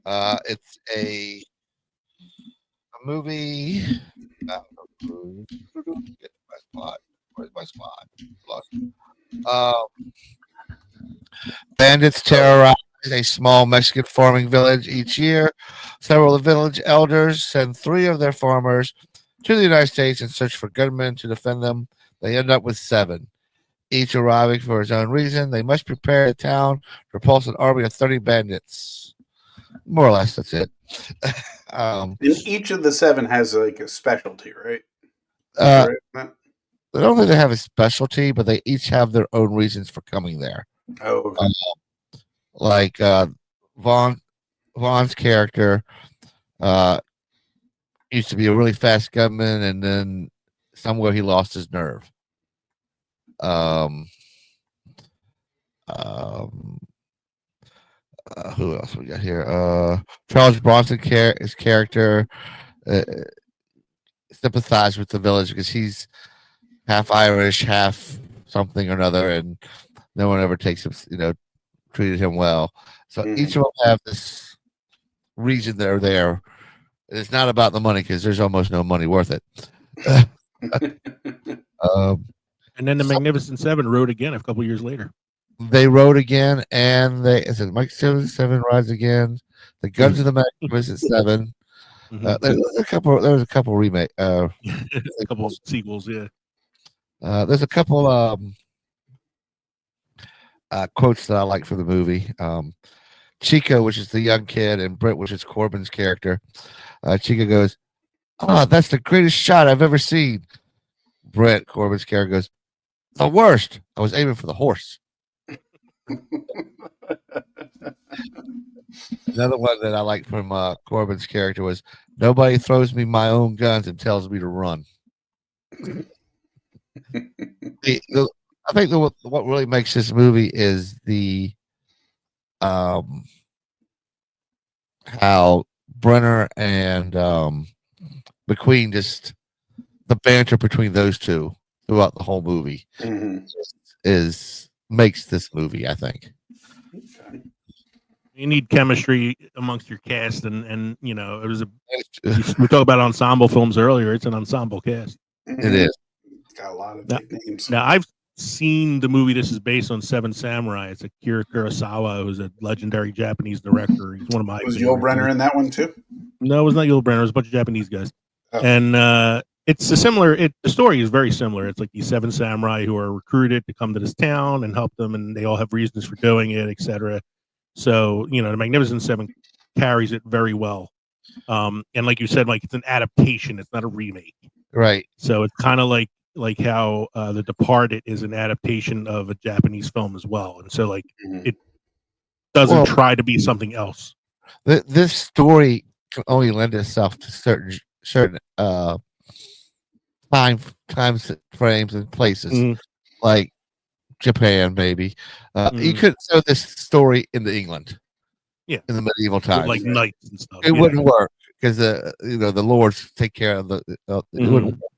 It's a movie. Where's my spot? Bandits terrorize a small Mexican farming village each year. Several of the village elders send 3 of their farmers to the United States and search for gunmen to defend them. They end up with 7, each arriving for his own reason. They must prepare the town to repulse an army of 30 bandits. More or less, that's it.
And each of the 7 has like a specialty, right?
I
Right?
don't think they have a specialty, but they each have their own reasons for coming there.
Oh, okay.
Like Vaughn's character used to be a really fast gunman, and then somewhere he lost his nerve. Who else we got here? Charles Bronson his character sympathized with the village because he's half Irish, half something or another, and no one ever takes him, treated him well. So each of them have this reason they're there. It's not about the money because there's almost no money worth it.
And then the Magnificent Seven rode again a couple years later.
They rode again, and Mike 7 rides again. The Guns of the Magnificent Seven. There was a couple remake.
A couple sequels, yeah.
There's a couple quotes that I like from the movie. Chico, which is the young kid, and Britt, which is Corbin's character. Chico goes, "Oh, that's the greatest shot I've ever seen." Britt, Corbin's character, goes, "The worst. I was aiming for the horse." Another one that I liked from Corbin's character was, "Nobody throws me my own guns and tells me to run." I think what really makes this movie is the how Brenner and McQueen, just the banter between those two throughout the whole movie makes this movie, I think.
Okay.
You need chemistry amongst your cast, and it was we talked about ensemble films earlier. It's an ensemble cast.
It is.
It's got a lot of big names.
Now I've seen the movie. This is based on Seven Samurai. It's Akira Kurosawa, who's a legendary Japanese director. He's one of my.
Was Yul Brynner in that one too?
No, it was not Yul Brynner. It was a bunch of Japanese guys,
Oh.
and it's a similar. The story is very similar. It's like these 7 samurai who are recruited to come to this town and help them, and they all have reasons for doing it, etc. So the Magnificent Seven carries it very well. And like you said, Mike, it's an adaptation. It's not a remake.
Right.
So it's kind of like how The Departed is an adaptation of a Japanese film as well. And so it doesn't try to be something else.
This story can only lend itself to certain time frames and places, like Japan, maybe. You couldn't show this story in England, in the medieval times,
like knights and stuff.
It wouldn't work because the lords take care of the. It wouldn't work.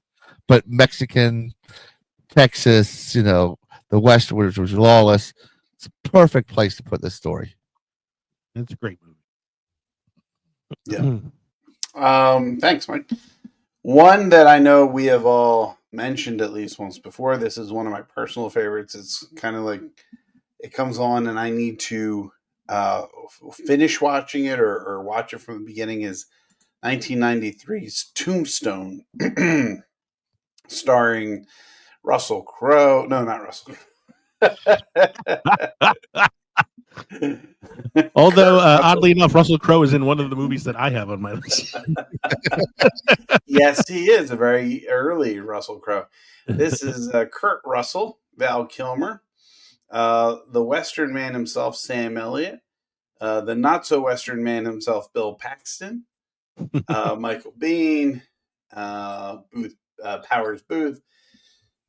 But Mexican, Texas, the West, which was lawless, it's a perfect place to put this story.
It's a great movie.
Yeah. Thanks, Mike. One that I know we have all mentioned at least once before. This is one of my personal favorites. It's kind of like it comes on and I need to finish watching it or watch it from the beginning. Is 1993's Tombstone, starring Russell Crowe. No, not Russell Crowe.
Although, oddly enough, Russell Crowe is in one of the movies that I have on my list.
Yes, he is a very early Russell Crowe. This is Kurt Russell, Val Kilmer, the Western man himself, Sam Elliott, the not-so-Western man himself, Bill Paxton, Michael Biehn, Powers Booth.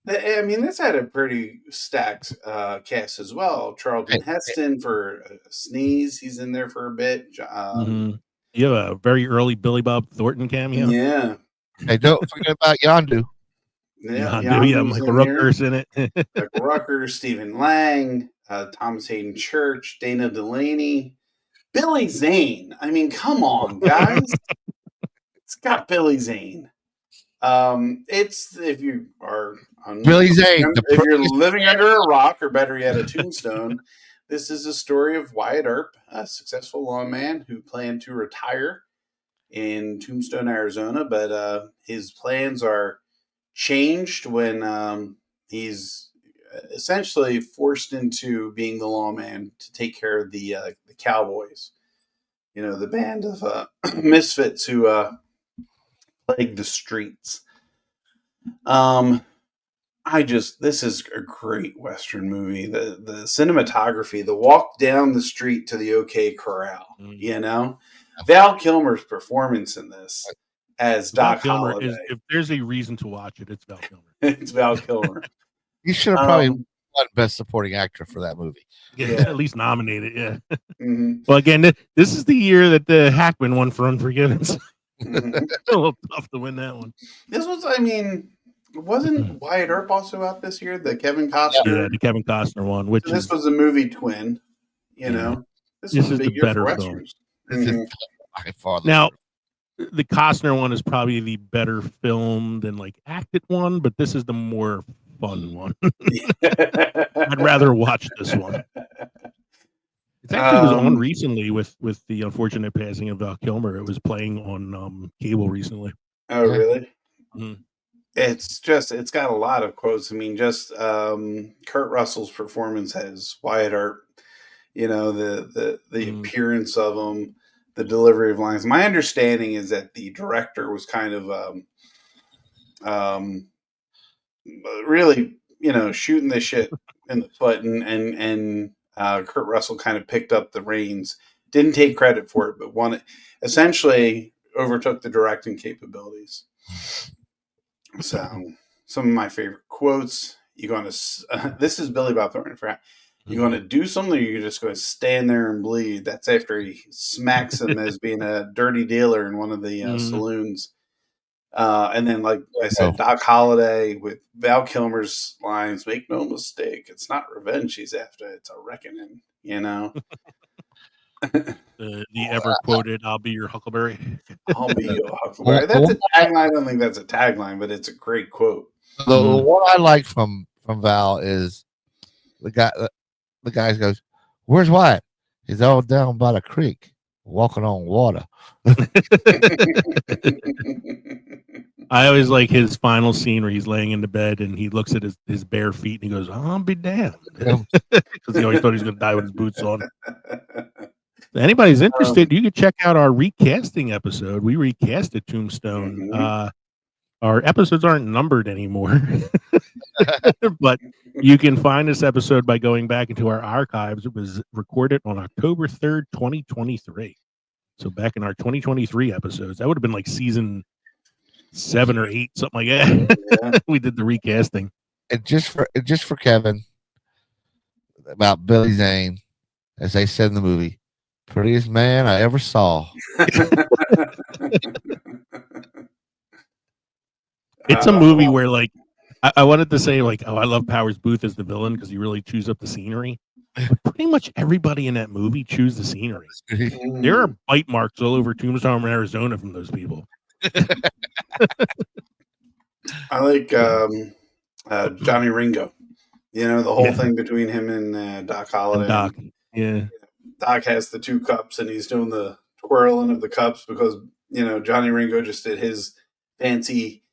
I mean, this had a pretty stacked cast as well. Charlton Heston for Sneeze. He's in there for a bit.
You have a very early Billy Bob Thornton cameo.
Yeah.
Hey, don't forget about Yondu.
Yeah, Michael Rooker's in it.
Michael Rooker, Stephen Lang, Thomas Hayden Church, Dana Delaney, Billy Zane. I mean, come on, guys. It's got Billy Zane. It's if you are
Billy Zane,
if you're living under a rock, or better yet, a tombstone. This is a story of Wyatt Earp, a successful lawman who planned to retire in Tombstone, Arizona, but his plans are changed when he's essentially forced into being the lawman to take care of the Cowboys. You know, the band of misfits who plague the streets. This is a great Western movie. The cinematography, the walk down the street to the OK Corral, you know, Val Kilmer's performance in this as Doc Holliday.
If there's a reason to watch it, it's Val Kilmer.
It's Val Kilmer.
He should have probably won Best Supporting Actor for that movie.
Yeah. At least nominated. Yeah. Mm-hmm. Well, again, this is the year that the Hackman won for Unforgiven. Mm-hmm. A little tough to win that one.
This was, wasn't Wyatt Earp also out this year? The Kevin Costner?
Yeah, the Kevin Costner one.
This was a movie twin, you know. This was
is the better film.
Mm-hmm.
Now, the Costner one is probably the better film than acted one, but this is the more fun one. I'd rather watch this one. It actually was on recently with the unfortunate passing of Val Kilmer. It was playing on cable recently.
Oh, really?
Mm-hmm.
It's got a lot of quotes. Kurt Russell's performance as Wyatt Earp, you know, the appearance of him, the delivery of lines. My understanding is that the director was kind of really, you know, shooting the shit in the foot, and Kurt Russell kind of picked up the reins, didn't take credit for it, but essentially overtook the directing capabilities. So some of my favorite quotes, this is Billy Bob Thornton. You're going to do something, or you're just going to stand there and bleed. That's after he smacks him as being a dirty dealer in one of the saloons. And then, like I said, Doc Holliday with Val Kilmer's lines, make no mistake, it's not revenge he's after, it's a reckoning, you know?
The ever quoted, I'll be your Huckleberry.
I'll be your Huckleberry. That's a tagline. I don't think that's a tagline, but it's a great quote.
The one I like from Val is the guy goes, "Where's Wyatt? He's all down by the creek, walking on water."
I always like his final scene where he's laying in the bed and he looks at his bare feet and he goes, "I'll be damned," because he always thought he was going to die with his boots on. If anybody's interested, you can check out our recasting episode. We recasted Tombstone. Our episodes aren't numbered anymore, but you can find this episode by going back into our archives. It was recorded on October 3rd, 2023. So back in our 2023 episodes, that would have been like season 7 or 8, something like that. Yeah. We did the recasting.
And just for Kevin, about Billy Zane, as they said in the movie, prettiest man I ever saw.
It's a movie where, like, I wanted to say, like, oh, I love Powers Booth as the villain because he really chews up the scenery. But pretty much everybody in that movie chews the scenery. There are bite marks all over Tombstone, Arizona from those people.
I like Johnny Ringo. You know, the whole thing between him and Doc Holliday.
Doc, yeah.
Doc has the 2 cups and he's doing the twirling of the cups because, you know, Johnny Ringo just did his fancy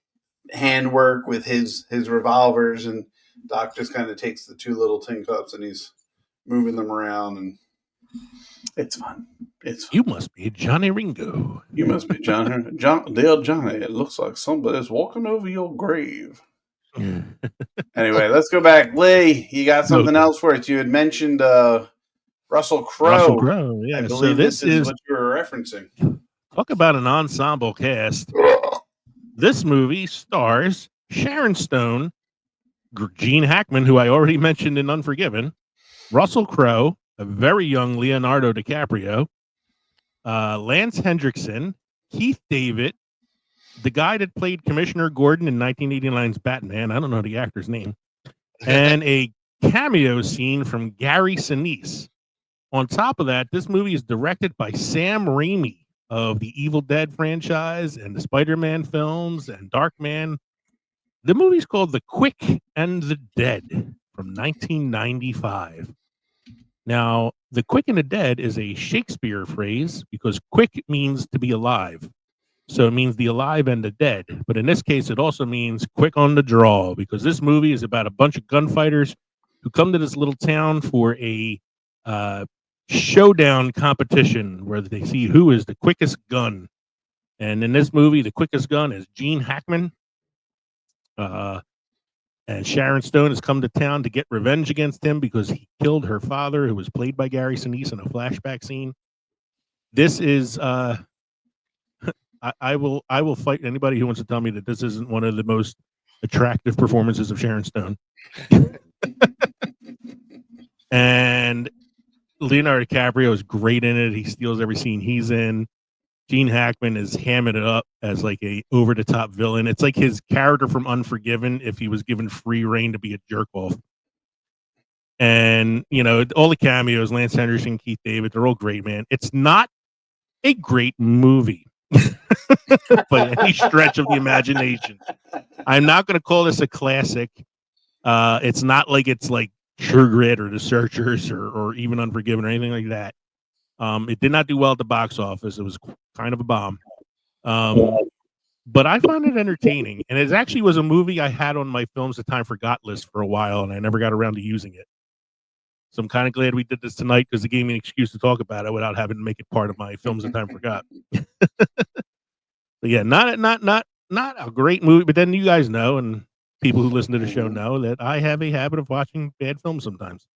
handwork with his revolvers, and Doc just kind of takes the 2 little tin cups and he's moving them around, and it's fun.
You must be Johnny Ringo.
You must be Johnny. Dear Johnny, it looks like somebody's walking over your grave. Anyway, let's go back. Lee, you got something else for us? You had mentioned Russell Crowe.
Russell Crowe, yeah.
I believe this is what you were referencing.
Talk about an ensemble cast. This movie stars Sharon Stone, Gene Hackman, who I already mentioned in Unforgiven, Russell Crowe, a very young Leonardo DiCaprio, Lance Hendrickson, Keith David, the guy that played Commissioner Gordon in 1989's Batman, I don't know the actor's name, and a cameo scene from Gary Sinise. On top of that, this movie is directed by Sam Raimi, of the Evil Dead franchise and the Spider-Man films and Darkman. The movie's called The Quick and the Dead from 1995. Now, The Quick and the Dead is a Shakespeare phrase because quick means to be alive. So it means the alive and the dead. But in this case, it also means quick on the draw because this movie is about a bunch of gunfighters who come to this little town for a showdown competition where they see who is the quickest gun. And in this movie, the quickest gun is Gene Hackman. And Sharon Stone has come to town to get revenge against him because he killed her father, who was played by Gary Sinise in a flashback scene. This is I will fight anybody who wants to tell me that this isn't one of the most attractive performances of Sharon Stone. And Leonardo DiCaprio is great in it. He steals every scene he's in. Gene Hackman is hamming it up as like a over the top villain. It's like his character from Unforgiven if he was given free reign to be a jerk off. And you know, all the cameos, Lance Henderson, Keith David, they're all great, man. It's not a great movie by any stretch of the imagination. I'm not going to call this a classic. It's not like it's like True Grit or The Searchers or even Unforgiven or anything like that. It did not do well at the box office. It was kind of a bomb. But I found it entertaining. And it actually was a movie I had on my Films the Time Forgot list for a while, and I never got around to using it. So I'm kind of glad we did this tonight because it gave me an excuse to talk about it without having to make it part of my Films the Time Forgot. But yeah, not a great movie. But then you guys know, and people who listen to the show know, that I have a habit of watching bad films sometimes.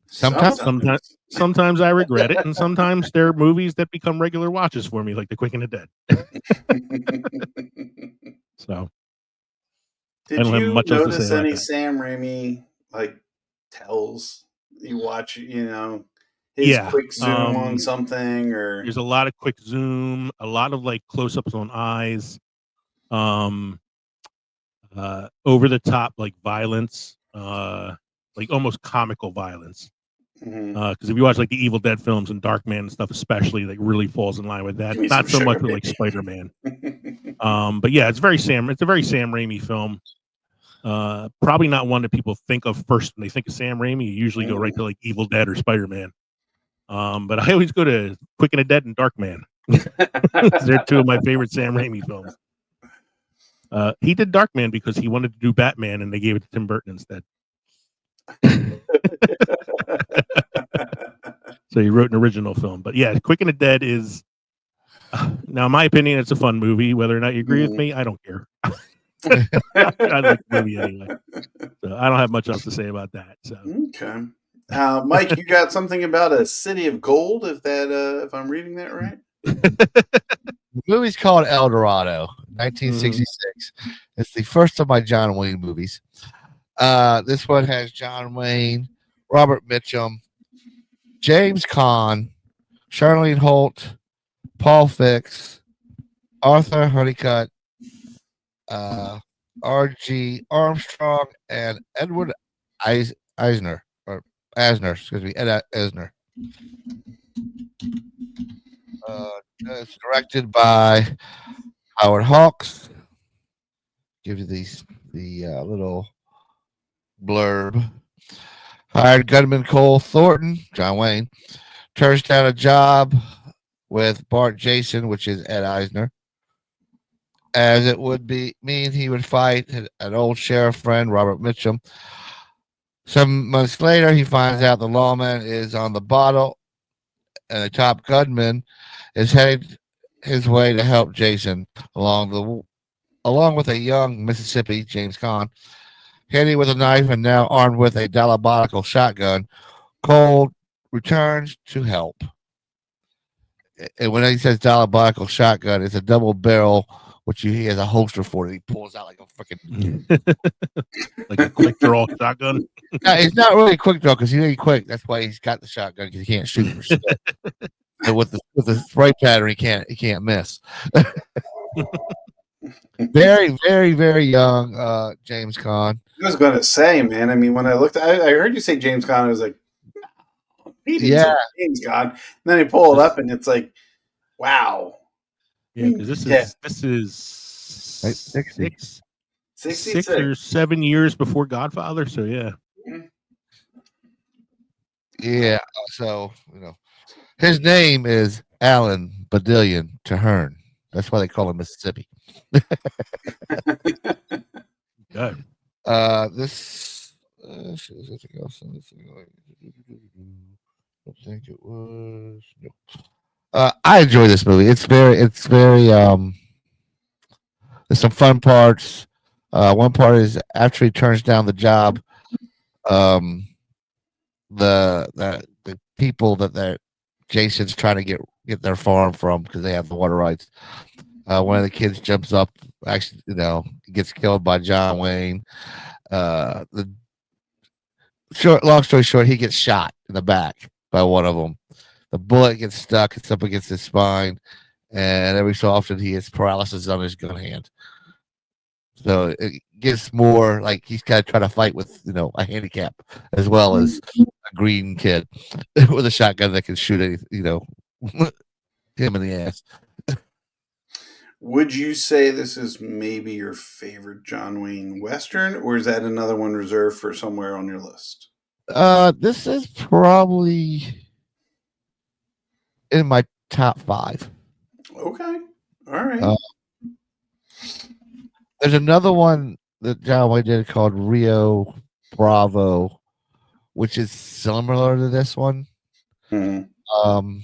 Sometimes I regret it, and sometimes there are movies that become regular watches for me, like The Quick and the Dead. So,
Did
I don't have
you
much else to
notice
say about
any
that.
Sam Raimi like tells you watch? You know, his quick zoom on something, or
there's a lot of quick zoom, a lot of like close-ups on eyes, over the top like violence, like almost comical violence. Because if you watch like the Evil Dead films and Darkman and stuff, especially, like really falls in line with that. Not so much with like Spider-Man. But yeah, it's a very Sam Raimi film. Probably not one that people think of first when they think of Sam Raimi. You usually go right to like Evil Dead or Spider-Man. But I always go to Quick and the Dead and Darkman. They're two of my favorite Sam Raimi films. He did Darkman because he wanted to do Batman, and they gave it to Tim Burton instead. So he wrote an original film. But yeah, Quick and the Dead is, now in my opinion, it's a fun movie. Whether or not you agree with me, I don't care. I like the movie anyway. So I don't have much else to say about that. So
okay, Mike, you got something about a city of gold? If I'm reading that right?
The movie's called El Dorado, 1966. It's the first of my John Wayne movies. This one has John Wayne, Robert Mitchum, James Caan, Charlene Holt, Paul Fix, Arthur Honeycutt, R.G. Armstrong, and Edward Asner. Ed Asner. It's directed by Howard Hawks. Give you the little blurb. Hired gunman Cole Thornton, John Wayne, turns down a job with Bart Jason, which is Ed Asner, as it would mean he would fight an old sheriff friend, Robert Mitchum. Some months later, he finds out the lawman is on the bottle, and the top gunman is headed his way to help Jason along with a young Mississippi, James Caan. Handy with a knife and now armed with a diabolical shotgun, Cole returns to help. And when he says diabolical shotgun, it's a double barrel, which he has a holster for that he pulls out like a freaking
like a quick draw shotgun.
No, it's not really a quick draw because he ain't quick. That's why he's got the shotgun because he can't shoot for shit. So with the spray pattern, he can't miss. Very, very, very young James Caan.
I was going to say, man. I mean, when I looked, I heard you say James Caan. I was like, no, he didn't say James Caan. And then you pull it up, and it's like Wow.
Yeah, because this
Yeah.
is
Right, 60.
66.
6 or 7 years before Godfather. So yeah,
Yeah. So his name is Alan Badillion Tahern. That's why they call him Mississippi.
God.
This is anything else on this thing? I think it was. No. I enjoy this movie. It's very. There's some fun parts. One part is after he turns down the job, the people that Jason's trying to get their farm from because they have the water rights. One of the kids jumps up, actually, gets killed by John Wayne. Long story short, he gets shot in the back by one of them. The bullet gets stuck. It's up against his spine, and every so often he has paralysis on his gun hand. So it gets more like he's kind of trying to fight with a handicap as well as a green kid with a shotgun that can shoot him in the ass.
Would you say this is maybe your favorite John Wayne Western, or is that another one reserved for somewhere on your list?
This is probably in my top 5.
Okay. All right.
There's another one that John Wayne did called Rio Bravo, which is similar to this one.
Mm-hmm.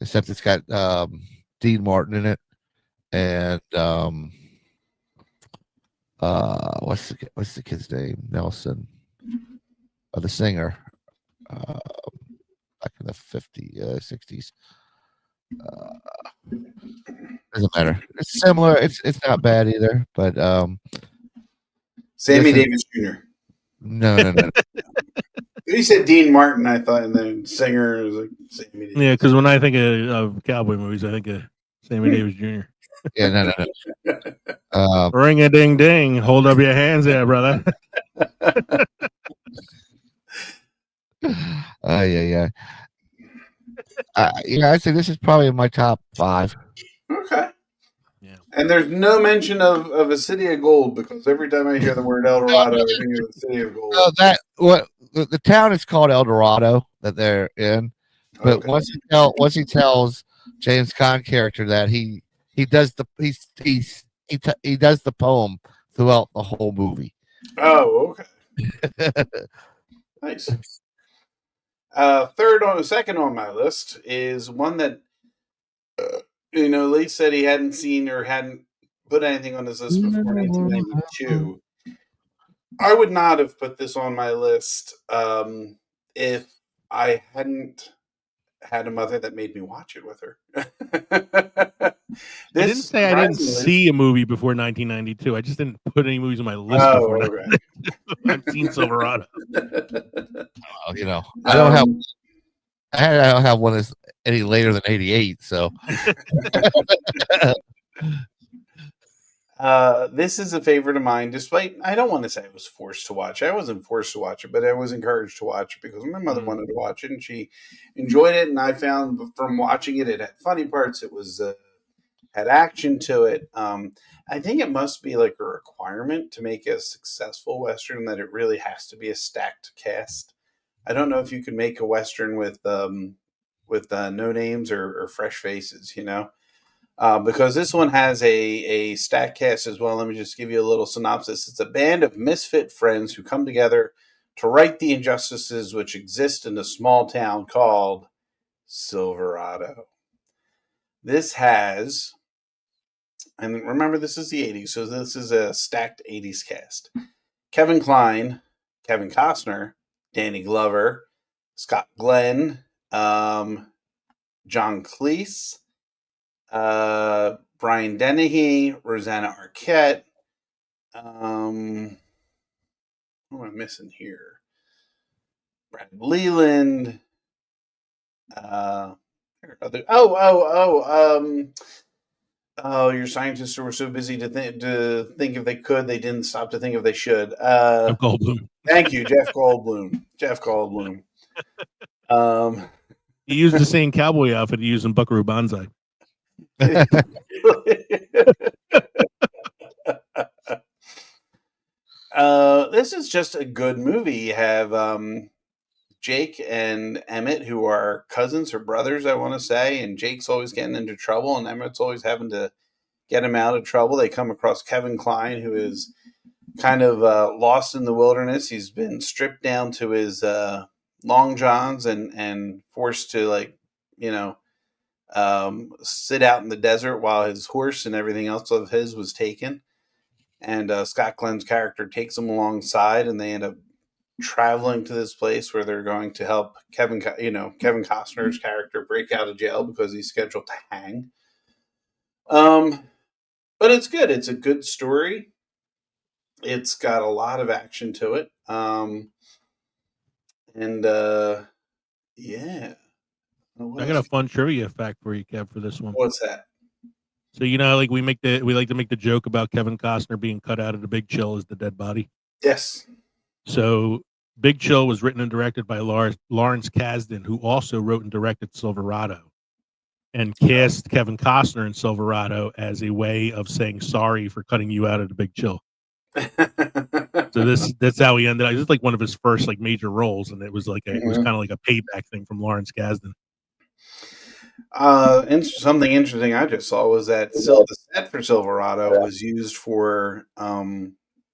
Except it's got Dean Martin in it, and what's the kid's name? Nelson, the singer, back in the 60s. Doesn't matter. It's similar. It's not bad either, but
Sammy Davis Jr.
No.
You said Dean Martin, I thought, and then singer was like Sammy Davis.
Yeah, because when I think of cowboy movies, I think of Sammy Davis Jr.
Yeah, no.
Ring a ding ding. Hold up your hands there, brother.
Yeah. I'd say this is probably my top 5.
Okay.
Yeah.
And there's no mention of a city of gold, because every time I hear the word El Dorado, I think of the city of gold.
The town is called El Dorado that they're in, but
Okay.
once he tells James Caan character that he does he does the poem throughout the whole movie.
Oh, okay. Nice. Second on my list is one that Lee said he hadn't seen or hadn't put anything on his list before 1992. I would not have put this on my list if I hadn't had a mother that made me watch it with her.
I didn't say I didn't see a movie before 1992. I just didn't put any movies on my list before.
Okay.
I've seen Silverado.
I don't have one that's any later than 88. So
this is a favorite of mine, despite I don't want to say I was forced to watch it. I wasn't forced to watch it, but I was encouraged to watch it because my mother wanted to watch it and she enjoyed it. And I found from watching it, it had funny parts. It was had action to it. I think it must be like a requirement to make a successful Western that it really has to be a stacked cast. I don't know if you could make a Western with no names or fresh faces, because this one has a stacked cast as well. Let me just give you a little synopsis. It's a band of misfit friends who come together to right the injustices which exist in a small town called Silverado. This has, and remember, this is the 80s, so this is a stacked 80s cast. Kevin Kline, Kevin Costner, Danny Glover, Scott Glenn, John Cleese, Brian Dennehy, Rosanna Arquette. Who am I missing here? Brad Leland. Your scientists were so busy to think if they could, they didn't stop to think if they should.
Jeff Goldblum.
Thank you, Jeff Goldblum. Jeff Goldblum.
He used the same cowboy outfit he used in Buckaroo Banzai.
This is just a good movie. You have Jake and Emmett, who are cousins or brothers, I want to say, and Jake's always getting into trouble, and Emmett's always having to get him out of trouble. They come across Kevin Kline, who is kind of lost in the wilderness. He's been stripped down to his long johns and forced to, like, you know, sit out in the desert while his horse and everything else of his was taken. And Scott Glenn's character takes him alongside, and they end up traveling to this place where they're going to help Kevin Costner's character break out of jail because he's scheduled to hang. But it's good. It's a good story. It's got a lot of action to it. Yeah.
I got a fun trivia fact for you, Kev, for this one.
What's that?
So, you know, like we like to make the joke about Kevin Costner being cut out of The Big Chill as the dead body.
Yes.
So Big Chill was written and directed by Lawrence Kasdan, who also wrote and directed Silverado, and cast Kevin Costner in Silverado as a way of saying sorry for cutting you out of The Big Chill. So that's how he ended up. This is like one of his first like major roles, and it was like it was kind of like a payback thing from Lawrence Kasdan.
Something interesting I just saw was that the set for Silverado was used for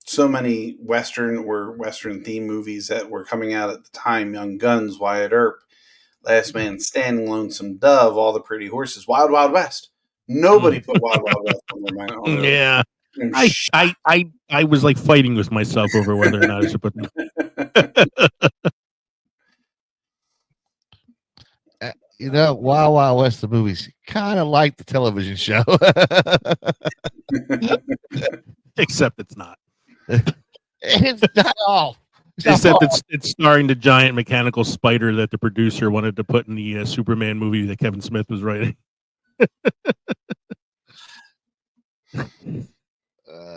so many Western theme movies that were coming out at the time: Young Guns, Wyatt Earp, Last Man Standing, Lonesome Dove, All the Pretty Horses, Wild Wild West. Nobody put Wild Wild West on their
Yeah. I was like fighting with myself over whether or not I should put them.
You know, Wild Wild West, the movies, kind of like the television show.
Except it's not.
It's not all.
Except it's starring the giant mechanical spider that the producer wanted to put in the Superman movie that Kevin Smith was writing.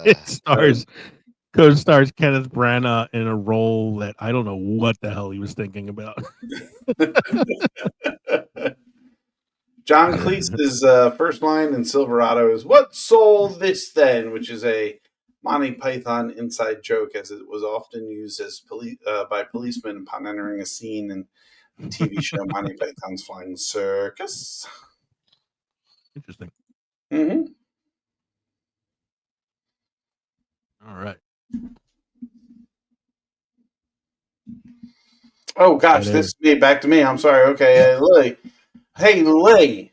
It co-stars Kenneth Branagh in a role that I don't know what the hell he was thinking about.
John Cleese's first line in Silverado is "What sold this then?" which is a Monty Python inside joke, as it was often used as by policemen upon entering a scene in the TV show Monty Python's Flying Circus.
Interesting.
Mm-hmm.
All right.
Oh gosh, this is me. Back to me. I'm sorry. Okay, Lee. Hey, Lee,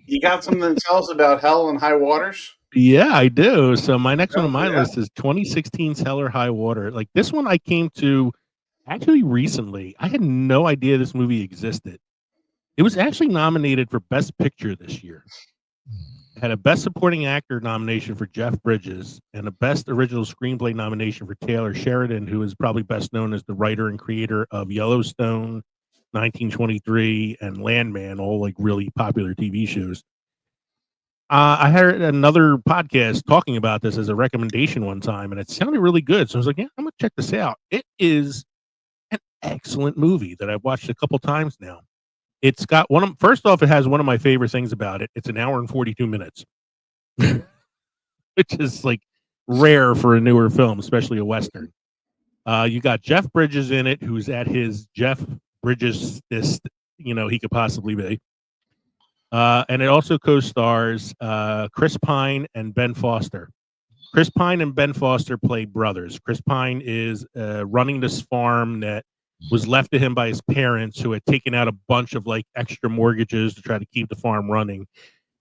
you got something to tell us about Hell and High Waters?
Yeah, I do. So my next one on my list is 2016's Hell or High Water. Like this one I came to actually recently. I had no idea this movie existed. It was actually nominated for Best Picture this year. It had a Best Supporting Actor nomination for Jeff Bridges and a Best Original Screenplay nomination for Taylor Sheridan, who is probably best known as the writer and creator of Yellowstone, 1923, and Landman, all like really popular TV shows. I heard another podcast talking about this as a recommendation one time, and it sounded really good. So I was like, yeah, I'm going to check this out. It is an excellent movie that I've watched a couple times now. It's got first off, it has one of my favorite things about it. It's an hour and 42 minutes, which is like rare for a newer film, especially a Western. You got Jeff Bridges in it, who's at his Jeff Bridges-est, he could possibly be. And it also co-stars Chris Pine and Ben Foster. Chris Pine and Ben Foster play brothers. Chris Pine is running this farm that was left to him by his parents, who had taken out a bunch of like extra mortgages to try to keep the farm running,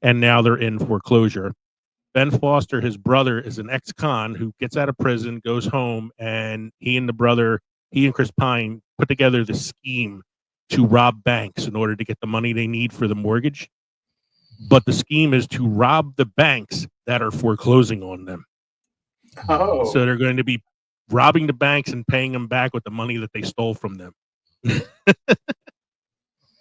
and now they're in foreclosure. Ben Foster, his brother, is an ex-con who gets out of prison, goes home, and he and Chris Pine put together the scheme to rob banks in order to get the money they need for the mortgage. But the scheme is to rob the banks that are foreclosing on them.
Oh.
So they're going to be robbing the banks and paying them back with the money that they stole from them.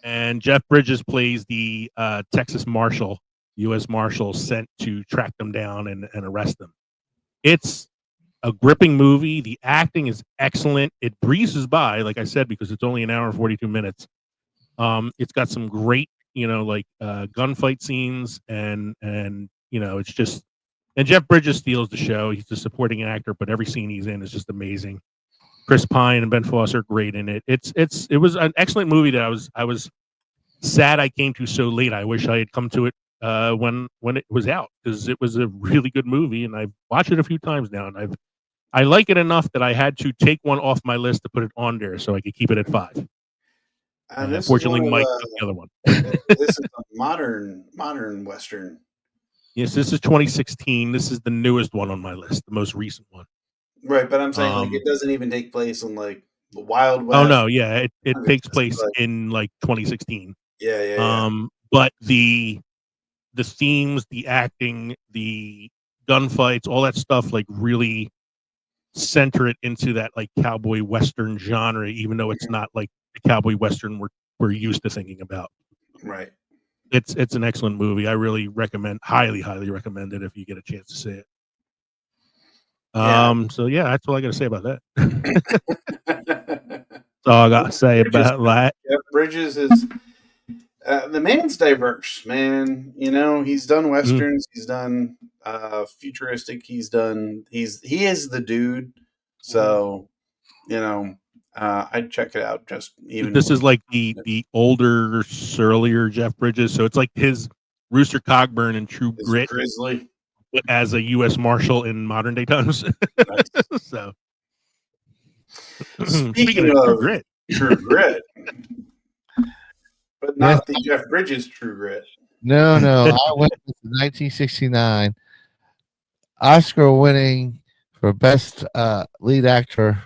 And Jeff Bridges plays the Texas Marshal, U.S. Marshal, sent to track them down and arrest them. It's a gripping movie. The acting is excellent. It breezes by, like I said, because it's only an hour and 42 minutes. It's got some great, like gunfight scenes, and it's just, and Jeff Bridges steals the show. He's the supporting actor, but every scene he's in is just amazing. Chris Pine and Ben Foster are great in it. It was an excellent movie that I was sad I came to so late. I wish I had come to it when it was out, because it was a really good movie, and I've watched it a few times now, and I like it enough that I had to take one off my list to put it on there so I could keep it at 5.
And this
Unfortunately,
is one
Mike
of
took the other one.
this is a modern Western.
Yes, this is 2016. This is the newest one on my list, the most recent one.
Right, but I'm saying like it doesn't even take place in like the Wild West.
Oh no, yeah, it takes place
like,
in like 2016.
Yeah.
But the themes, the acting, the gunfights, all that stuff, like really center it into that like cowboy western genre, even though it's not like the cowboy western we're used to thinking about.
Right.
It's an excellent movie. I really highly recommend it if you get a chance to see it.
Yeah.
So yeah, that's all I got to say about that. That's all I got to say about that.
Jeff Bridges is the man's diverse, man. He's done westerns, he's done futuristic, he is the dude. So, I'd check it out. Just even
this is like the older, surlier Jeff Bridges, so it's like his Rooster Cogburn and True Grit
Grizzly
as a U.S. Marshal in modern day times.
Nice.
So,
speaking of True Grit, but not the Jeff Bridges True Grit.
No, I went with 1969 Oscar-winning for best lead actor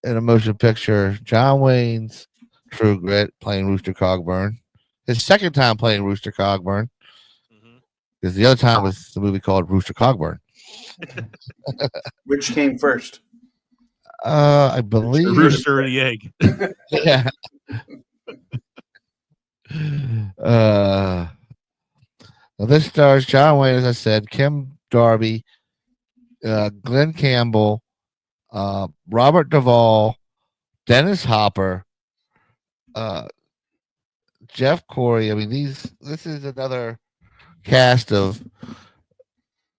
in a motion picture, John Wayne's True Grit, playing Rooster Cogburn. His second time playing Rooster Cogburn, because the other time was the movie called Rooster Cogburn.
Which came first?
I believe
the rooster or the egg.
Yeah. Well, this stars John Wayne, as I said, Kim Darby, Glenn Campbell, Robert Duvall, Dennis Hopper, Jeff Corey. I mean, this is another cast of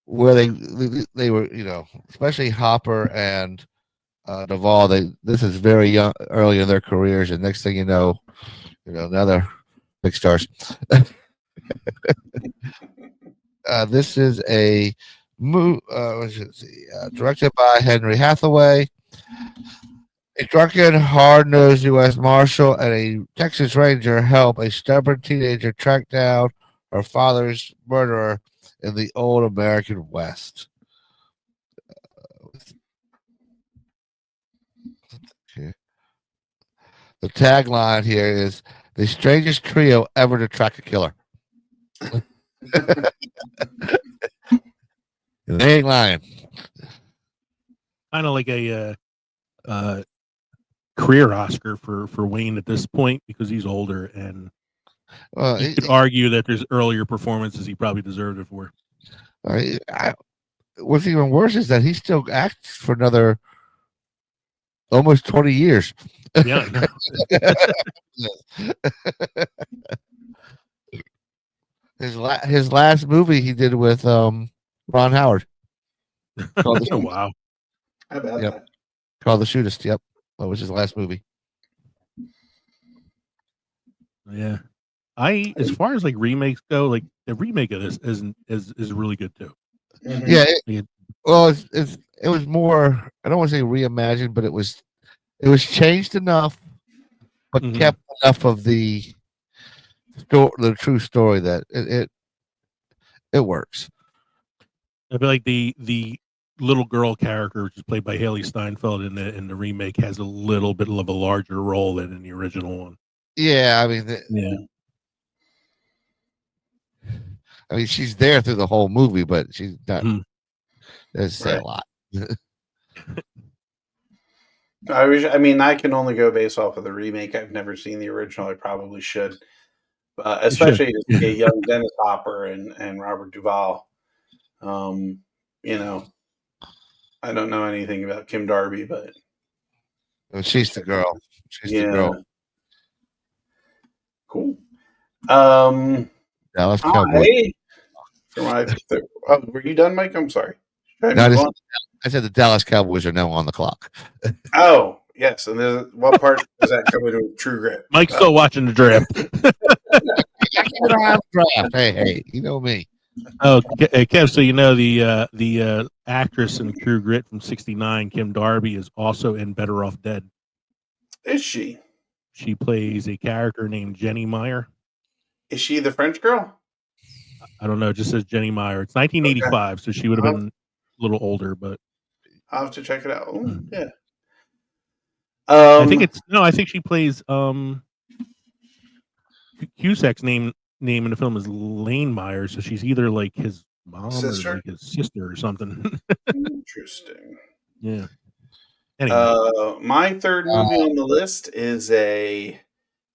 where they were, especially Hopper and Duvall. This is very young, early in their careers, and next thing you know, another big stars. This is a movie directed by Henry Hathaway. A drunken, hard-nosed U.S. Marshal and a Texas Ranger help a stubborn teenager track down her father's murderer in the old American West. Okay. The tagline here is the strangest trio ever to track a killer. They ain't lying.
Kind of like a career Oscar for Wayne at this point, because he's older, and you could argue that there's earlier performances he probably deserved it for.
What's even worse is that he still acts for another almost 20 years.
Yeah.
His last movie he did with Ron Howard.
Wow.
How about that?
Called The Shootist. Yep. That was his last movie.
Yeah. As far as like remakes go, like the remake of this is really good too.
Mm-hmm.
Yeah. It was more, I don't want to say reimagined, but it was changed enough, but kept enough of the true story that it works.
I feel like the little girl character, which is played by Haley Steinfeld in the remake, has a little bit of a larger role than in the original one.
Yeah, I mean, she's there through the whole movie, but she's not. Doesn't say a lot.
I can only go based off of the remake. I've never seen the original. I probably should, especially to see a young Dennis Hopper and Robert Duvall. I don't know anything about Kim Darby, but
she's the girl. She's the girl.
Cool.
Dallas Cowboys.
Were you done, Mike? I'm sorry. Should
No,
I move on?
I said the Dallas Cowboys are now on the clock.
Oh, yes. And what part does that come into True Grit?
Mike's still watching the draft.
Hey, you know me.
Oh, Kev, so you know the actress in True Grit from '69, Kim Darby, is also in Better Off Dead.
Is she?
She plays a character named Jenny Meyer.
Is she the French girl?
I don't know. It just says Jenny Meyer. It's 1985, so she would have been a little older, but
I'll have to check it out. Oh, yeah.
I think she plays Cusack's name in the film is Lane Meyer, so she's either like his mom
sister?
or like his sister or something.
Interesting.
Yeah. Anyway.
My third movie on the list is a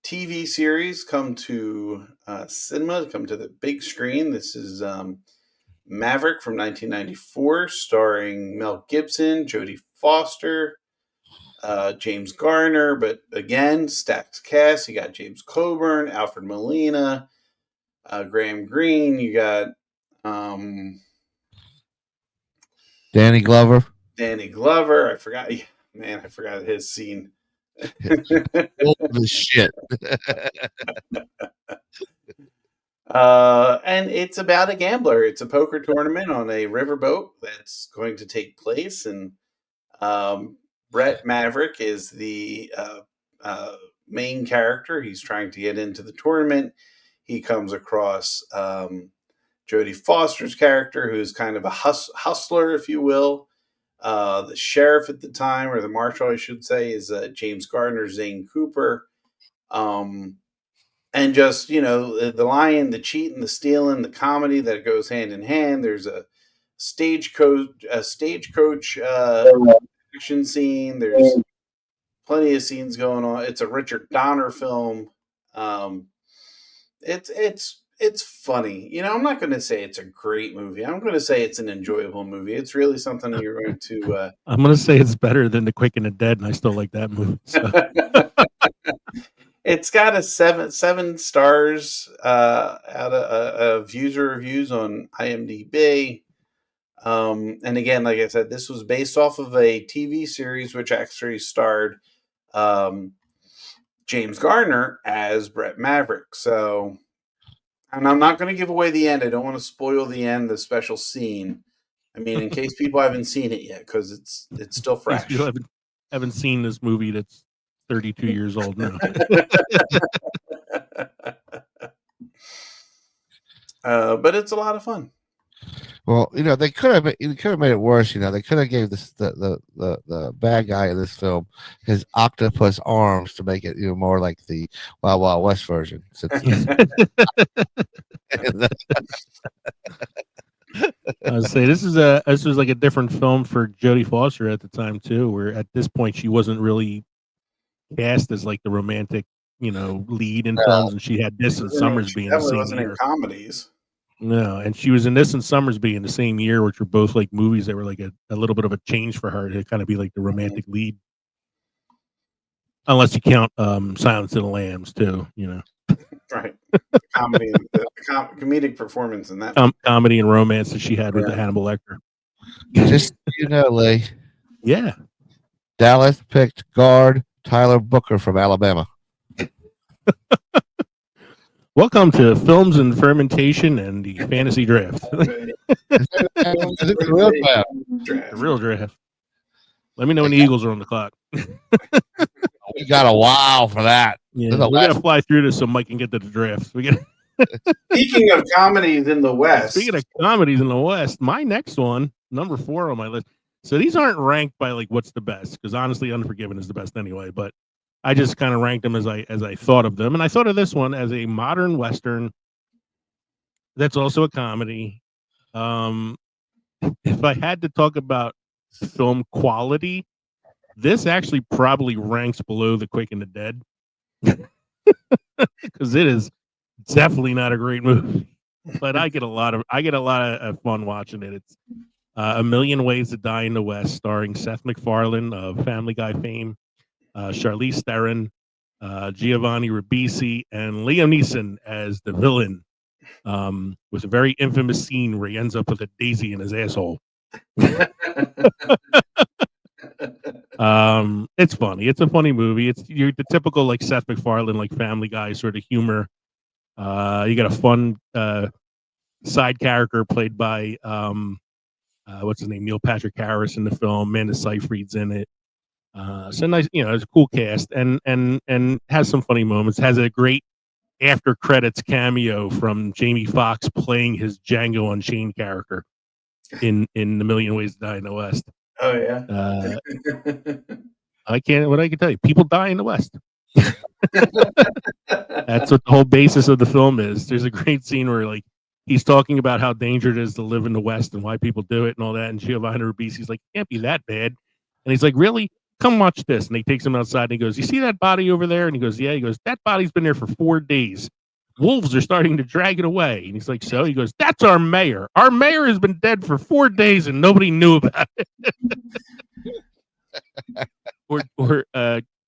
TV series come to cinema, come to the big screen. This is Maverick from 1994, starring Mel Gibson, Jodie Foster, James Garner, but again, stacked cast. You got James Coburn, Alfred Molina, Graham Greene. You got
Danny Glover.
I forgot. Man, I forgot his scene.
Holy shit.
And it's about a gambler. It's a poker tournament on a riverboat that's going to take place, and Brett Maverick is the main character. He's trying to get into the tournament. He comes across Jodie Foster's character, who's kind of a hustler, if you will. The sheriff at the time, or the marshal, I should say, is James Gardner, Zane Cooper. And just, the lying, the cheating, the stealing, the comedy that goes hand in hand. There's a stagecoach action scene. There's plenty of scenes going on. It's a Richard Donner film. It's funny. I'm not going to say it's a great movie. I'm going to say it's an enjoyable movie. It's really something you're going to.
I'm going to say it's better than The Quick and the Dead, and I still like that movie. So.
It's got a 7 stars out of user reviews on IMDb. And again, like I said, this was based off of a TV series which actually starred James Garner as Brett Maverick. So, and I'm not going to give away the end. I don't want to spoil the end, the special scene. I mean, in case people haven't seen it yet, because it's still fresh.
People haven't seen this movie that's 32 years old now.
But it's a lot of fun.
Well, they could have made it worse. They could have gave the bad guy in this film his octopus arms to make it more like the Wild Wild West version.
I would say this was like a different film for Jodie Foster at the time too, where at this point she wasn't really cast as like the romantic, lead in films, and she had this and Summersby in the same year.
In comedies.
No, and she was in this and Summersby in the same year, which were both like movies that were like a little bit of a change for her to kind of be like the romantic lead. Unless you count Silence of the Lambs too,
Right. Comedy, comedic performance in that.
Comedy and romance that she had with the Hannibal Lecter.
Just Lee.
Yeah.
Dallas picked guard Tyler Booker from Alabama.
Welcome to Films and Fermentation and the Fantasy Draft.
The real draft.
The real draft. Let me know when the Eagles are on the clock.
We got a while for that.
Yeah, we got to fly through this so Mike can get to the draft.
Speaking of comedies in the West.
Speaking of comedies in the West, my next one, number 4 on my list. So these aren't ranked by like what's the best, because honestly, Unforgiven is the best anyway. But I just kind of ranked them as I thought of them, and I thought of this one as a modern Western that's also a comedy. If I had to talk about film quality, this actually probably ranks below The Quick and the Dead, because it is definitely not a great movie. But I get a lot of fun watching it. It's A Million Ways to Die in the West, starring Seth MacFarlane of Family Guy fame, Charlize Theron, Giovanni Ribisi and Liam Neeson as the villain. With a very infamous scene where he ends up with a daisy in his asshole. It's funny. It's a funny movie. You're the typical like Seth MacFarlane, like Family Guy sort of humor. You got a fun side character played by what's his name, Neil Patrick Harris in the film. Amanda Seyfried's in it. So nice, it's a cool cast and has some funny moments. Has a great after credits cameo from Jamie Foxx playing his Django Unchained character in The Million Ways to Die in the West.
Oh yeah.
What I can tell you, people die in the West. That's what the whole basis of the film is. There's a great scene where like he's talking about how dangerous it is to live in the West and why people do it and all that. And Giovanni Ribisi's like, it can't be that bad. And he's like, really? Come watch this. And he takes him outside and he goes, you see that body over there? And he goes, yeah. He goes, that body's been there for 4 days. Wolves are starting to drag it away. And he's like, so? He goes, that's our mayor. Our mayor has been dead for 4 days and nobody knew about it. or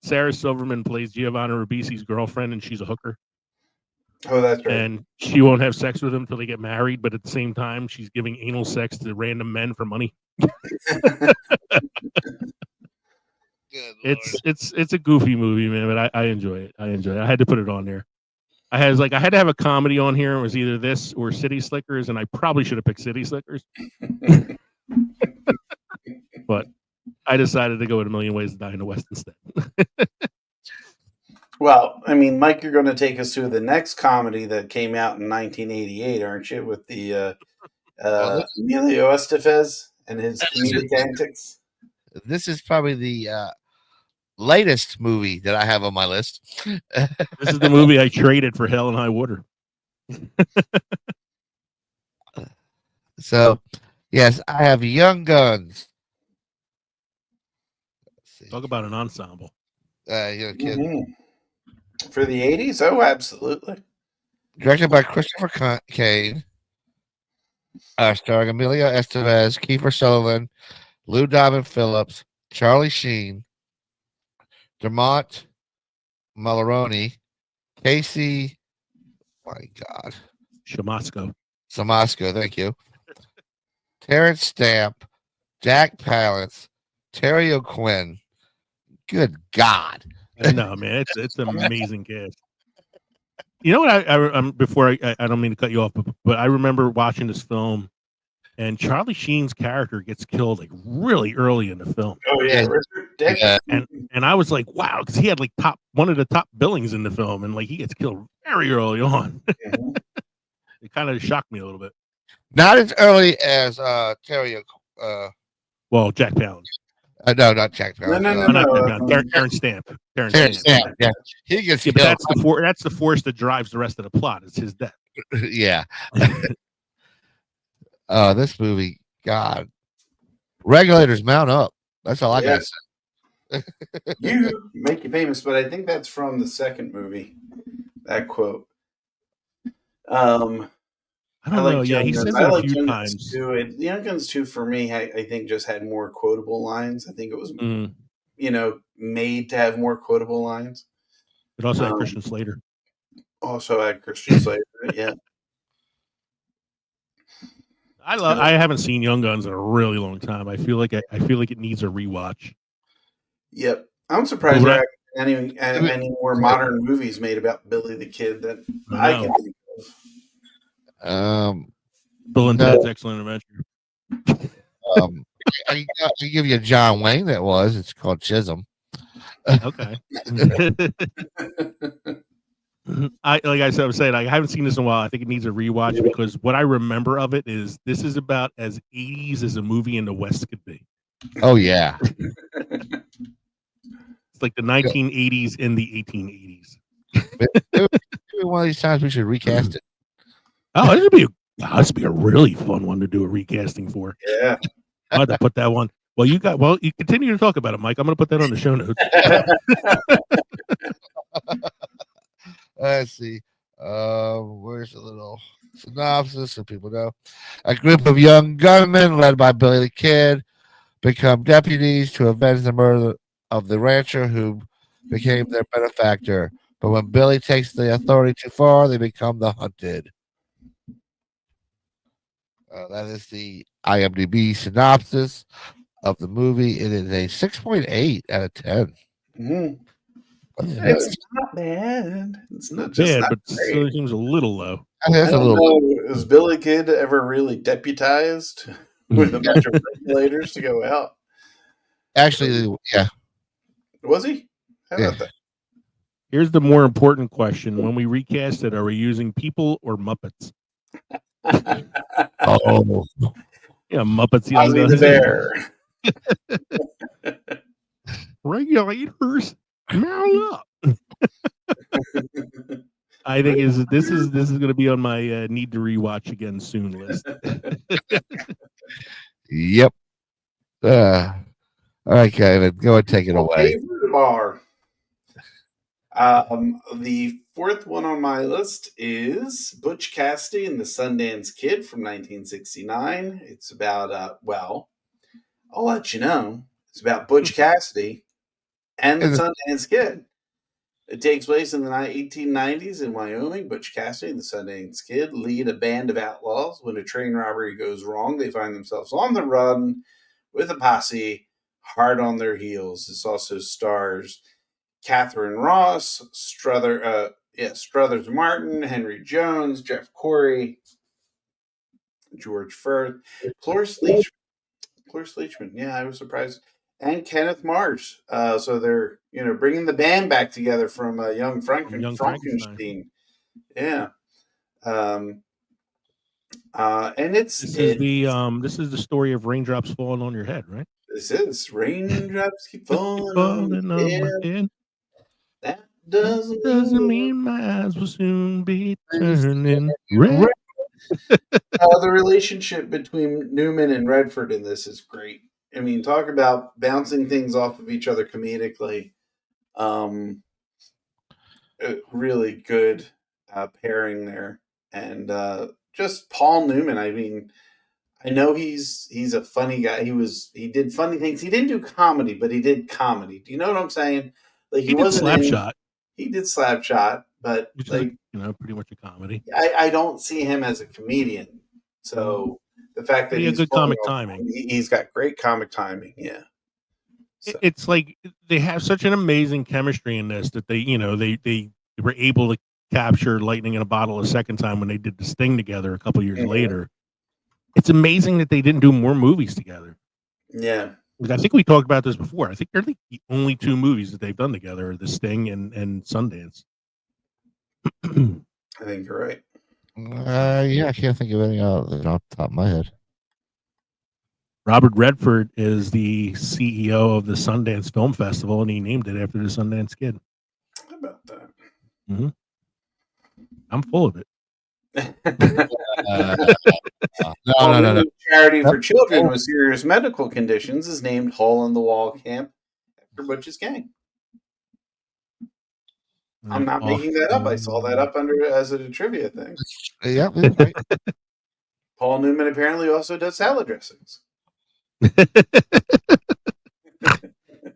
Sarah Silverman plays Giovanni Ribisi's girlfriend and she's a hooker.
Oh, that's right.
And she won't have sex with him until they get married, but at the same time, she's giving anal sex to random men for money. It's a goofy movie, man, but I enjoy it. I had to put it on there. I had to have a comedy on here. It was either this or City Slickers, and I probably should have picked City Slickers. But I decided to go with A Million Ways to Die in the West instead.
Well, I mean, Mike, you're going to take us through the next comedy that came out in 1988, aren't you? With the Emilio Estevez and his comedic antics.
This is probably the latest movie that I have on my list.
This is the movie I traded for Hell and High Water.
So, yes, I have Young Guns.
Talk about an ensemble.
You're kidding.
For the 80s? Oh, absolutely.
Directed by Christopher Kane. Starring Emilio Estevez, Kiefer Sutherland, Lou Diamond Phillips, Charlie Sheen, Dermot Mulroney, Casey,
Shamasco,
thank you. Terrence Stamp, Jack Palance, Terry O'Quinn. Good God.
No, man, it's an amazing cast. You know what? I'm before I don't mean to cut you off, but I remember watching this film, and Charlie Sheen's character gets killed like really early in the film.
Oh yeah,
and I was like, wow, because he had like one of the top billings in the film, and like he gets killed very early on. It kind of shocked me a little bit.
Not as early as Terry.
Well, Jack Palance.
No, not Jack Palance.
No. Terrence Stamp.
Terrence Stamp. Yeah, he gets killed.
But that's the force that drives the rest of the plot. It's his death.
Yeah. This movie, God, regulators mount up. That's all I got to say.
You make you famous, but I think that's from the second movie. That quote.
I don't know. Yeah, he says it a few times.
Young Guns 2 for me, I think just had more quotable lines. I think it was, made to have more quotable lines.
It also had Christian Slater.
Yeah.
I haven't seen Young Guns in a really long time. I feel like it needs a rewatch.
Yep, I'm surprised there are any more modern movies made about Billy the Kid that I can think
of.
Bill and Ted's Excellent Adventure.
I give you a John Wayne. It's called Chisholm.
Okay. I haven't seen this in a while. I think it needs a rewatch because what I remember of it is this is about as 80s as a movie in the West could be.
Oh yeah.
It's like the 1980s in the 1880s.
One of these times we should recast it.
Oh, this would be a really fun one to do a recasting for.
Yeah.
I'll have to put that one. Well, you continue to talk about it, Mike. I'm going to put that on the show notes.
Let's see. Where's the little synopsis so people know? A group of young gunmen led by Billy the Kid become deputies to avenge the murder of the rancher whom became their benefactor. But when Billy takes the authority too far, they become the hunted. That is the IMDb synopsis of the movie. It is a 6.8 out of 10.
Mhm.
Yeah,
It's not bad. It's not
not
just
bad,
not
but
great.
still seems a little low.
That's
I
a
don't
little.
know. Was Billy Kid ever really deputized with a bunch of regulators to go out?
Actually, yeah.
Was he? How
Yeah.
about that?
Here's the more important question: when we recast it, are we using people or Muppets?
Oh,
Yeah, Muppets yelling
Ozzy the
guns.
Bear.
Regulators, mount up. I think this is going to be on my need to rewatch again soon list.
yep. All right, Kevin, go and take it away.
Favorite bar. The fourth one on my list is Butch Cassidy and the Sundance Kid from 1969. It's about well, I'll let you know. It's about Butch Cassidy and the Sundance Kid. It takes place in the 1890s in Wyoming. Butch Cassidy and the Sundance Kid lead a band of outlaws. When a train robbery goes wrong, they find themselves on the run with a posse hard on their heels. This also stars Catherine Ross, Struthers Martin, Henry Jones, Jeff Corey, George Firth, Cloris Leachman. Yeah, I was surprised. And Kenneth Mars. So they're bringing the band back together from Young
Young Frankenstein.
Frankenstein. Yeah. And
This is the story of raindrops falling on your head, right?
This is raindrops keep falling
Falling
on
on my
my head.
head.
That doesn't
mean my eyes will soon be turning red.
The relationship between Newman and Redford in this is great. I mean, talk about bouncing things off of each other comedically. Really good pairing there, and just Paul Newman. I mean, I know he's a funny guy. He did funny things. He didn't do comedy, but he did comedy. Do you know what I'm saying? Like
He did Slapshot.
He did Slapshot, but
Which
like
is pretty much a comedy.
I don't see him as a comedian. So the fact that
he has good comic timing.
He's got great comic timing. Yeah. So.
It's like they have such an amazing chemistry in this that they were able to capture lightning in a bottle a second time when they did this thing together a couple years later. It's amazing that they didn't do more movies together.
Yeah.
I think we talked about this before. I think they're the only two movies that they've done together are The Sting and Sundance.
I think you're right.
Yeah, I can't think of anything off the top of my head.
Robert Redford is the CEO of the Sundance Film Festival, and he named it after the Sundance Kid.
How about that?
Mm-hmm. I'm full of it.
No. Charity for children with serious medical conditions is named Hole in the Wall Camp after Butch's gang. I'm not making that up. I saw that up as a trivia thing.
Yeah, right.
Paul Newman apparently also does salad dressings.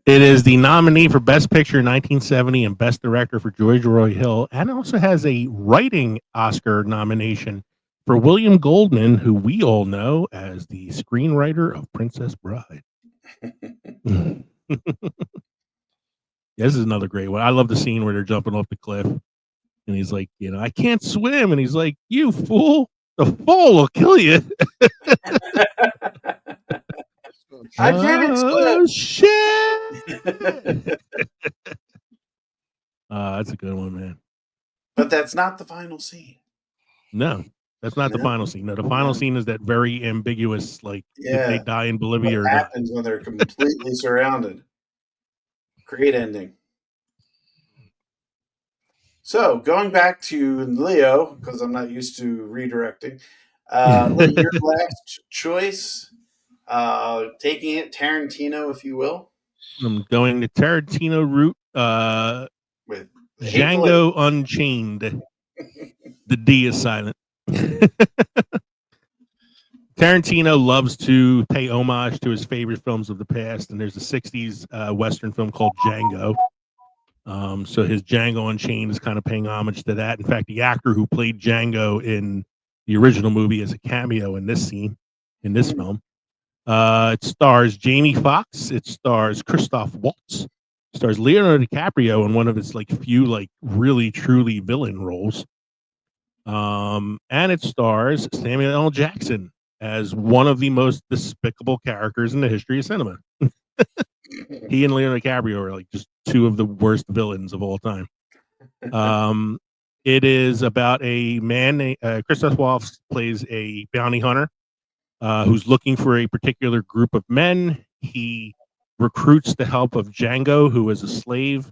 It is the nominee for Best Picture in 1970 and Best Director for George Roy Hill, and also has a writing Oscar nomination for William Goldman, who we all know as the screenwriter of Princess Bride. This is another great one. I love the scene where they're jumping off the cliff, and he's like, I can't swim, and he's like, you fool, the fall will kill you.
I can't swim.
Shit. That's a good one, man.
But that's not the final scene.
No, that's not the final scene. No, the final scene is that very ambiguous, like, did they die in Bolivia or
what
not?
happens when they're completely surrounded. Great ending. So, going back to Leo, because I'm not used to redirecting, your last choice, taking it Tarantino, if you will.
I'm going to Tarantino route
with
Django Unchained. The D is silent. Tarantino loves to pay homage to his favorite films of the past, and there's a 60s Western film called Django. So his Django Unchained is kind of paying homage to that. In fact, the actor who played Django in the original movie is a cameo in this scene, in this film. It stars Jamie Foxx. It stars Christoph Waltz. It stars Leonardo DiCaprio in one of his like few like really truly villain roles. And it stars Samuel L. Jackson as one of the most despicable characters in the history of cinema. He and Leonardo DiCaprio are like just two of the worst villains of all time. It is about a man. Christoph Waltz plays a bounty hunter who's looking for a particular group of men. He recruits the help of Django, who is a slave,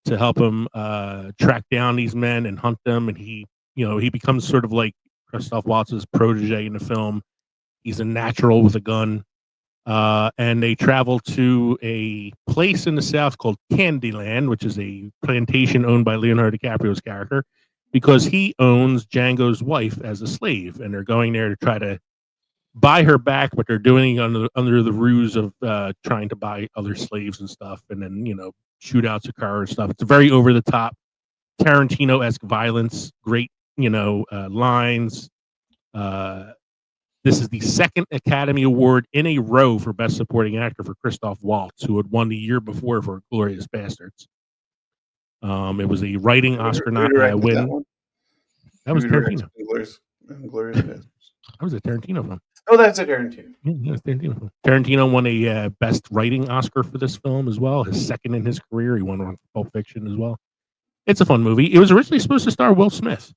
to help him track down these men and hunt them. And he becomes sort of like Christoph Waltz's protege in the film. He's a natural with a gun. And they travel to a place in the South called Candyland, which is a plantation owned by Leonardo DiCaprio's character, because he owns Django's wife as a slave. And they're going there to try to buy her back, but they're doing it under the ruse of trying to buy other slaves and stuff. And then, shootouts occur and stuff. It's a very over the top Tarantino-esque violence, great, lines. This is the second Academy Award in a row for Best Supporting Actor for Christoph Waltz, who had won the year before for Glorious Bastards. It was a writing Oscar win. That was Tarantino.
Glorious Bastards.
That was a Tarantino film.
Oh, that's a Tarantino.
Yeah, Tarantino. Tarantino won a Best Writing Oscar for this film as well. His second in his career. He won one for Pulp Fiction as well. It's a fun movie. It was originally supposed to star Will Smith,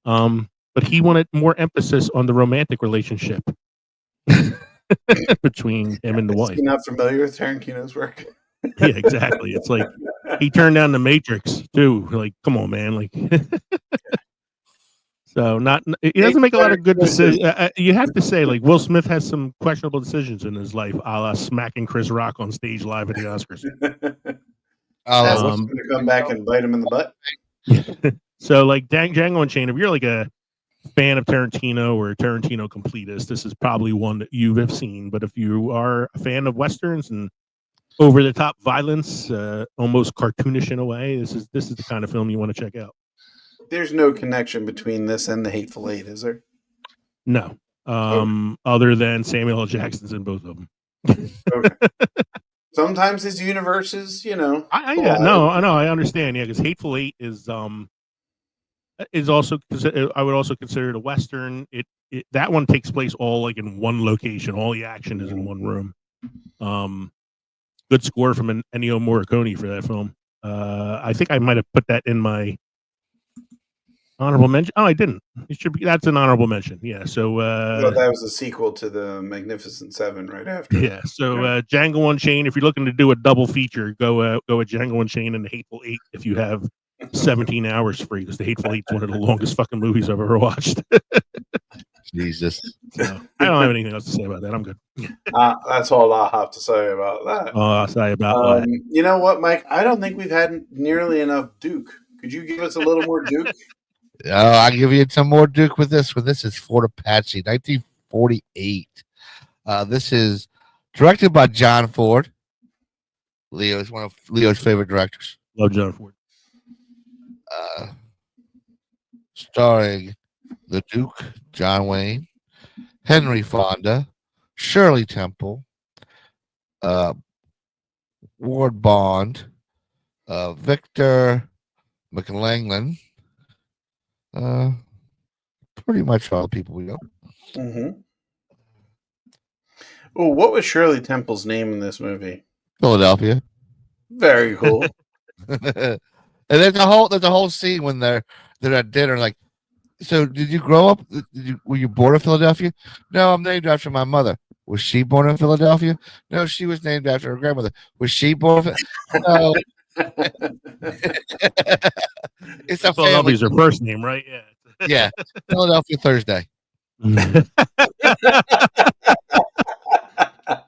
but he wanted more emphasis on the romantic relationship between him and the wife.
You're not familiar with Tarantino's work?
Yeah, exactly. It's like he turned down The Matrix too. Like, come on, man. Like. So he doesn't make a lot of good decisions. You have to say, like, Will Smith has some questionable decisions in his life, a la smacking Chris Rock on stage live at the Oscars.
That's going to come back and bite him in the butt.
So, like, Django Unchained, if you're like a fan of Tarantino or a Tarantino completist, this is probably one that you have seen. But if you are a fan of Westerns and over the top violence, almost cartoonish in a way, this is the kind of film you want to check out.
There's no connection between this and The Hateful Eight, is there?
No. Other than Samuel L. Jackson's in both of them.
Okay. Sometimes his universes,
I understand. Yeah, because Hateful Eight is also, I would also consider it a Western. That one takes place all like in one location. All the action is in one room. Good score from Ennio Morricone for that film. I think I might have put that in my honorable mention. Oh, I didn't. It should be. That's an honorable mention. Yeah. So
that was a sequel to the Magnificent Seven right after.
Yeah. So Django Unchained. If you're looking to do a double feature, go with Django Unchained and The Hateful Eight. If you have 17 hours free, because The Hateful Eight's one of the longest fucking movies I've ever watched.
Jesus.
So, I don't have anything else to say about that. I'm good.
That's all I have to say about that.
Oh, I'll say about that.
You know what, Mike? I don't think we've had nearly enough Duke. Could you give us a little more Duke?
I'll give you some more Duke with this one. This is Fort Apache, 1948. This is directed by John Ford. Leo is one of Leo's favorite directors.
Love John Ford.
Starring the Duke, John Wayne, Henry Fonda, Shirley Temple, Ward Bond, Victor McLanglan. Pretty much all the people we know.
Mm-hmm. Oh, what was Shirley Temple's name in this movie?
Philadelphia.
Very cool.
And there's a whole scene when they're at dinner, like, so did you grow up? Were you born in Philadelphia? No, I'm named after my mother. Was she born in Philadelphia? No, she was named after her grandmother. Was she born in No. It's a
Philadelphia's her first name, right? Yeah.
Yeah. Philadelphia Thursday.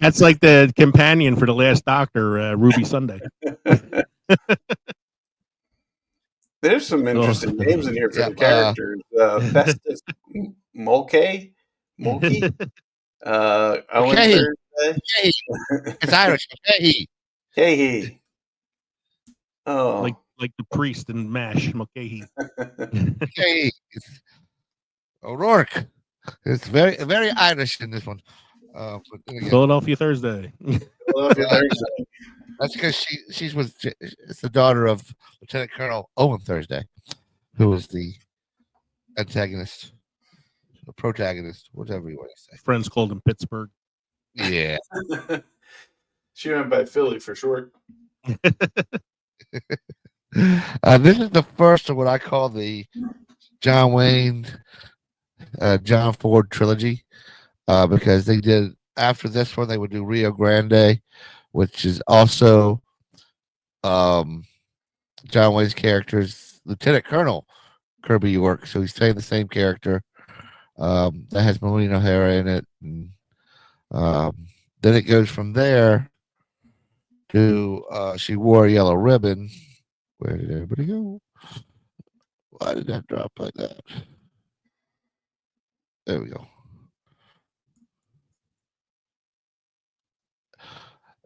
That's like the companion for the Last Doctor, Ruby Sunday.
There's some interesting names in here for the characters. Festus Mulcahy? Owen Thursday?
It's Irish.
Cahy. Oh,
like like the priest in MASH, Mulcahy.
Hey, O'Rourke. It's very Irish in this one. But then again,
Philadelphia Thursday.
Philadelphia Thursday.
that's because she's with it's the daughter of Lieutenant Colonel Owen Thursday, who was the antagonist, the protagonist, whatever you want to say.
Friends called him Pittsburgh.
Yeah.
She went by Philly for short.
This is the first of what I call the John Wayne, John Ford trilogy, because they did after this one they would do Rio Grande, which is also John Wayne's character's Lieutenant Colonel Kirby York, so he's playing the same character. That has Maureen O'Hara in it, and then it goes from there to She Wore a Yellow Ribbon. Where did everybody go? Why did that drop like that? There we go.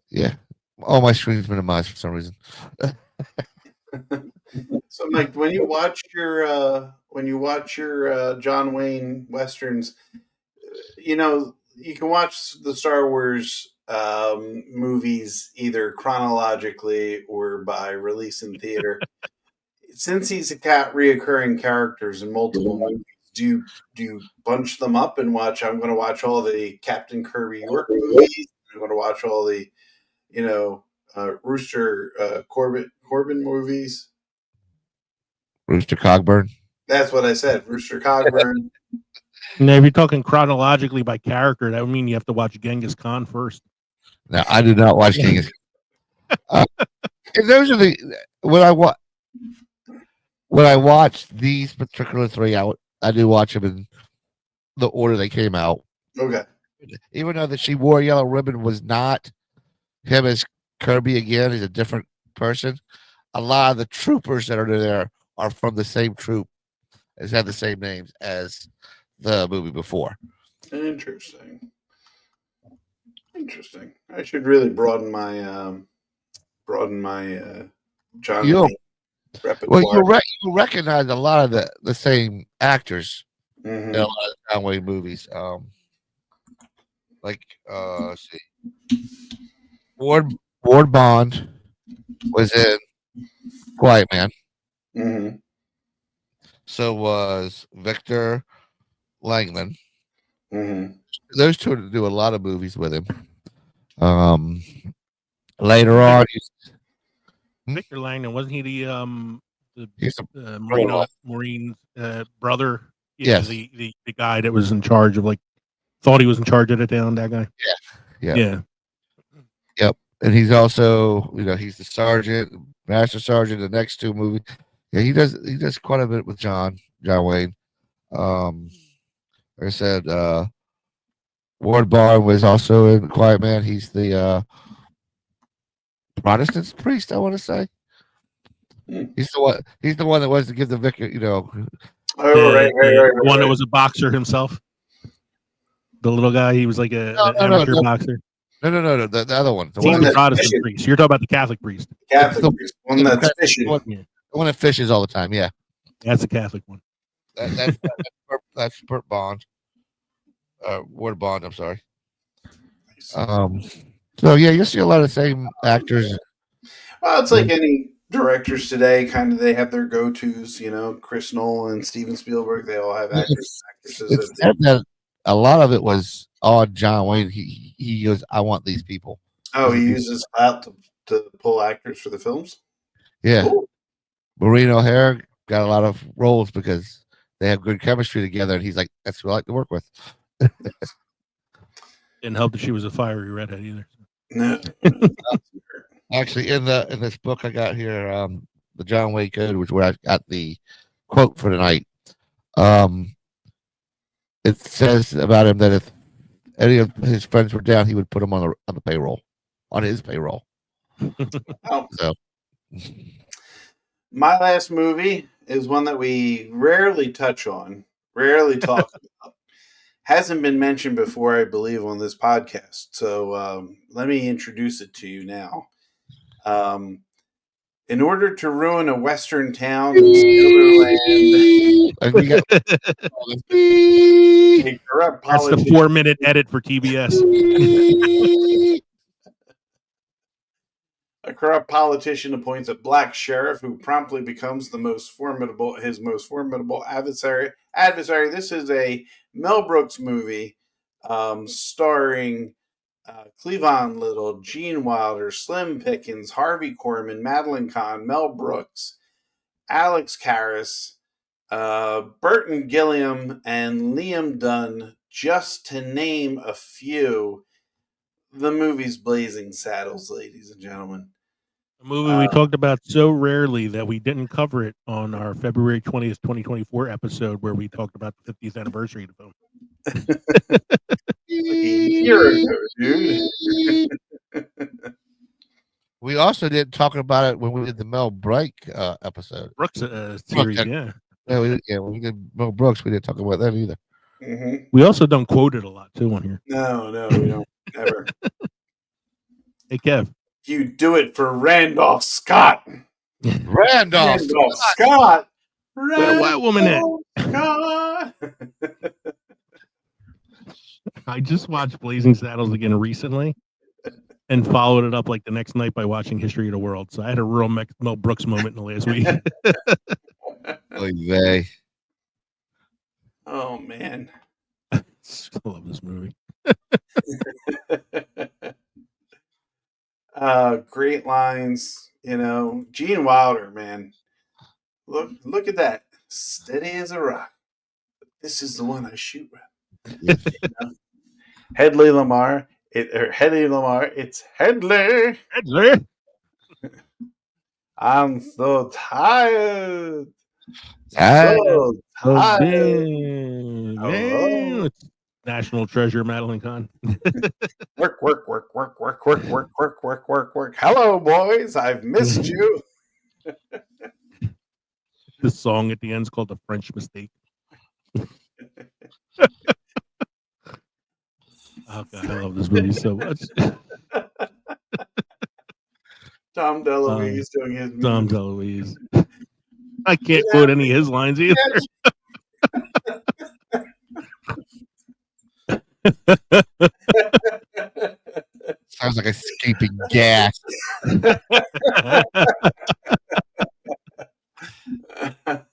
Yeah, all my screens minimized for some reason.
So, Mike, when you watch your John Wayne westerns, you know you can watch the Star Wars movies either chronologically or by release in theater. Since he's a reoccurring characters in multiple movies, do you bunch them up and watch? I'm going to watch all the Captain Kirby York movies. I'm going to watch all the Rooster Corbin movies.
Rooster Cogburn.
That's what I said. Rooster Cogburn.
Now, if you're talking chronologically by character, that would mean you have to watch Genghis Khan first.
Now, I did not watch Genghis. And those are the when I watch these particular three, I do watch them in the order they came out.
Okay.
Even though that She Wore a Yellow Ribbon was not him as Kirby again, he's a different person. A lot of the troopers that are there are from the same troop, as have the same names as the movie before.
Interesting. I should really broaden my John Wayne repertoire.
Well, you recognize a lot of the same actors in a lot of John Wayne movies. Let's see, Ward Bond was in Quiet Man.
Mm-hmm.
So was Victor Langland.
Mm-hmm.
Those two do a lot of movies with him. Later on,
Victor Langdon, wasn't he
he's
Maureen's brother?
Yes.
The guy that was in charge of thought he was in charge of the town. That guy.
Yeah. Yep. And he's also, he's the sergeant, master sergeant in the next two movies. Yeah, he does quite a bit with John Wayne. Like I said, Ward Bond was also in Quiet Man. He's the Protestant priest, I want to say. He's the one that was to give the vicar,
Right.
One that was a boxer himself. The little guy, he was like an amateur boxer.
No. The other one.
He's the Protestant priest. You're talking about the Catholic priest.
Catholic priest. One that's fishing.
The one that fishes all the time. Yeah,
that's the Catholic one.
That's Burt Bond. Ward Bond. I'm sorry. So yeah, you see a lot of the same actors.
Well, it's like any directors today. Kind of, they have their go-tos. Chris Nolan, Steven Spielberg. They all have actors and actresses.
That a lot of it was on John Wayne. He goes, I want these people.
Oh, he uses that to pull actors for the films.
Yeah,
Cool.
Maureen O'Hara got a lot of roles because they have good chemistry together, and he's like, that's who I like to work with.
Didn't help that she was a fiery redhead either.
No.
Actually, in this book I got here, the John Wayne Code, which where I got the quote for tonight. It says about him that if any of his friends were down, he would put them on the payroll, on his payroll.
Oh.
So,
my last movie is one that we rarely touch on, rarely talk about. Hasn't been mentioned before, I believe, on this podcast. So let me introduce it to you now. In order to ruin a Western town, the
And we got
a corrupt
That's the
politician.
4-minute edit for TBS.
A corrupt politician appoints a black sheriff who promptly becomes his most formidable adversary. This is a Mel Brooks movie starring Cleavon Little, Gene Wilder, Slim Pickens, Harvey Korman, Madeline Kahn, Mel Brooks, Alex Karras, Burton Gilliam, and Liam Dunn, just to name a few. The movie's Blazing Saddles, ladies and gentlemen.
A movie we talked about so rarely that we didn't cover it on our February 20th, 2024 episode where we talked about the 50th anniversary of the film.
Like a year ago, dude.
We also didn't talk about it when we did the Mel Brooks episode.
Brooks series,
Okay.
yeah.
When we did Mel Brooks, we didn't talk about that either.
Mm-hmm.
We also don't quote it a lot, too, on here.
No, we don't. Never.
Hey, Kev.
You do it for Randolph Scott.
Randolph
Scott.
Where the white woman at?
Scott.
I just watched Blazing Saddles again recently and followed it up like the next night by watching History of the World. So I had a real Mel Brooks moment in the last week.
Oh, man.
I love this movie.
Great lines, Gene Wilder, man. Look at that. Steady as a rock. This is the one I shoot with. Headley Lamar. It's Headley.
Headley.
I'm so tired.
Tired.
It's National Treasure, Madeline Kahn.
Work. Hello, boys. I've missed you.
The song at the end is called The French Mistake. Oh, God, I love this movie so much.
Tom DeLuise doing his music.
Tom DeLuise. I can't quote any of his lines either.
Sounds like escaping gas.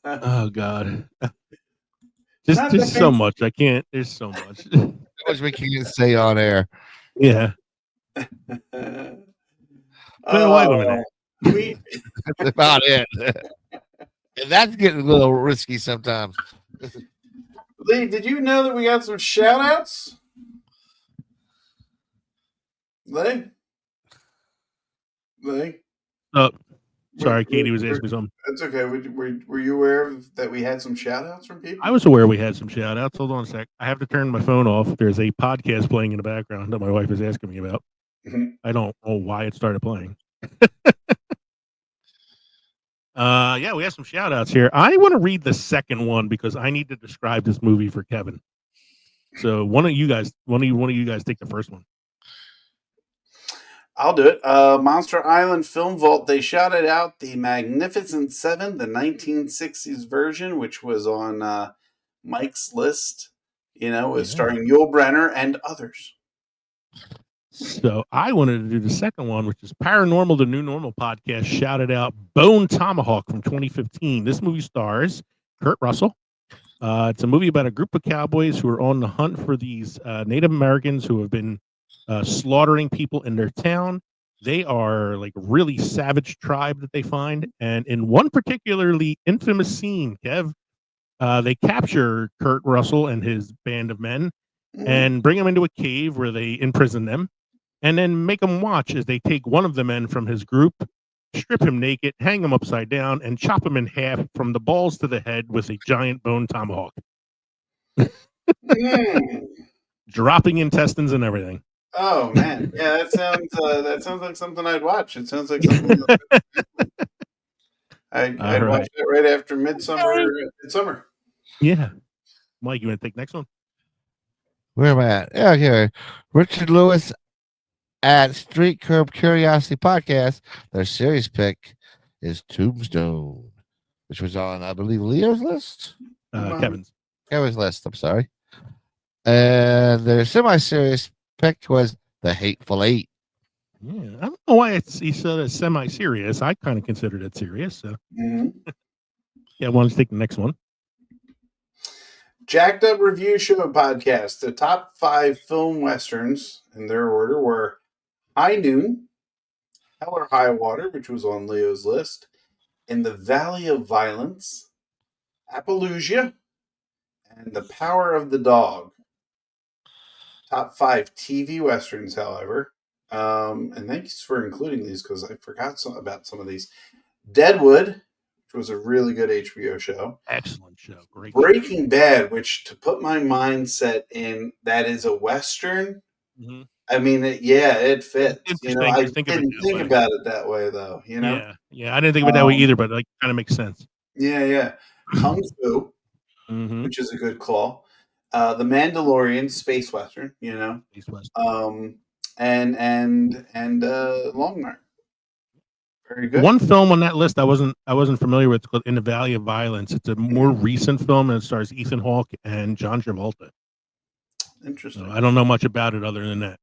Oh, God. Just so much. I can't. There's so much.
So much we can't say on air.
Yeah. Where the white women at?
That's about it. And that's getting a little risky sometimes.
Lee, did you know that we got some shout outs? Lee?
Oh, sorry, Katie was asking me something.
That's okay. Were you aware that we had some shout outs from people?
I was aware we had some shout outs. Hold on a sec. I have to turn my phone off. There's a podcast playing in the background that my wife is asking me about.
Mhm.
I don't know why it started playing. Yeah, we have some shout outs here. I want to read the second one because I need to describe this movie for Kevin. So one of you guys take the first one.
I'll do it. Monster Island Film Vault, they shouted out the Magnificent Seven, the 1960s version, which was on Mike's list, starring Yul Brynner and others.
So I wanted to do the second one, which is Paranormal, the New Normal podcast, shouted out Bone Tomahawk from 2015. This movie stars Kurt Russell. It's a movie about a group of cowboys who are on the hunt for these Native Americans who have been slaughtering people in their town. They are like a really savage tribe that they find. And in one particularly infamous scene, Kev, they capture Kurt Russell and his band of men and bring them into a cave where they imprison them and then make them watch as they take one of the men from his group, strip him naked, hang him upside down, and chop him in half from the balls to the head with a giant bone tomahawk. Dropping intestines and everything.
Oh man, yeah, that sounds like something I'd watch. It sounds like something I'd watch it right after Midsummer.
Yeah, Mike, you want to take next one?
Where am I at? Yeah, here. Richard Lewis at Street Curb Curiosity Podcast, their series pick is Tombstone, which was on, I believe, Leo's list.
Kevin's.
Kevin's list. I'm sorry. And their semi-serious pick was The Hateful Eight.
Yeah, I don't know why he said it's semi-serious. I kind of considered it serious. So, yeah, why don't you take the next one?
Jacked Up Review Show podcast. The top 5 film westerns in their order were High Noon, Hell or High Water, which was on Leo's list, In the Valley of Violence, Appaloosa, and The Power of the Dog. Top 5 TV westerns, however. And thanks for including these because I forgot about some of these. Deadwood, which was a really good HBO show.
Excellent show. Great.
Breaking Bad, which to put my mindset in, that is a western.
Mm-hmm.
I mean, it fits. I
didn't
didn't think about it that way, though.
Yeah. I didn't think of it that way either, but it kind of makes sense.
Yeah. Kung Fu,
Mm-hmm.
which is a good call. The Mandalorian, space western.
Space western.
And Long Night. Very good.
One film on that list I wasn't familiar with, called In the Valley of Violence. It's a more recent film, and it stars Ethan Hawke and John Travolta.
Interesting.
So I don't know much about it other than that.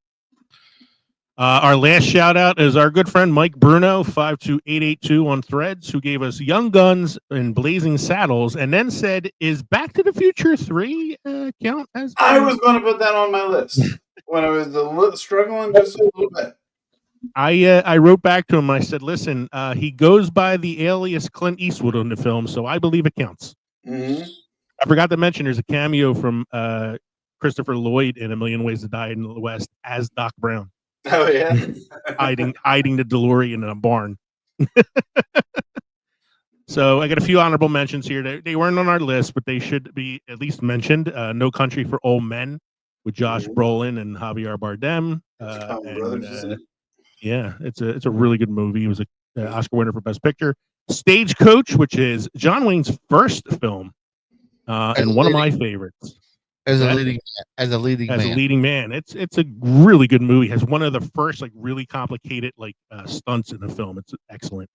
Our last shout out is our good friend Mike Bruno, 52882 on Threads, who gave us Young Guns and Blazing Saddles, and then said, "Is Back to the Future 3 count as?"
I was going to put that on my list when I was struggling just a little bit.
I wrote back to him. I said, "Listen, he goes by the alias Clint Eastwood in the film, so I believe it counts."
Mm-hmm.
I forgot to mention there's a cameo from Christopher Lloyd in A Million Ways to Die in the West as Doc Brown.
Oh yeah,
hiding the DeLorean in a barn. So I got a few honorable mentions here. They weren't on our list, but they should be at least mentioned. No Country for Old Men with Josh Brolin and Javier Bardem. Yeah, it's a really good movie. It was an Oscar winner for Best Picture. Stagecoach, which is John Wayne's first film, and one of my favorites.
As a leading man.
It's a really good movie. It has one of the first really complicated stunts in the film. It's excellent.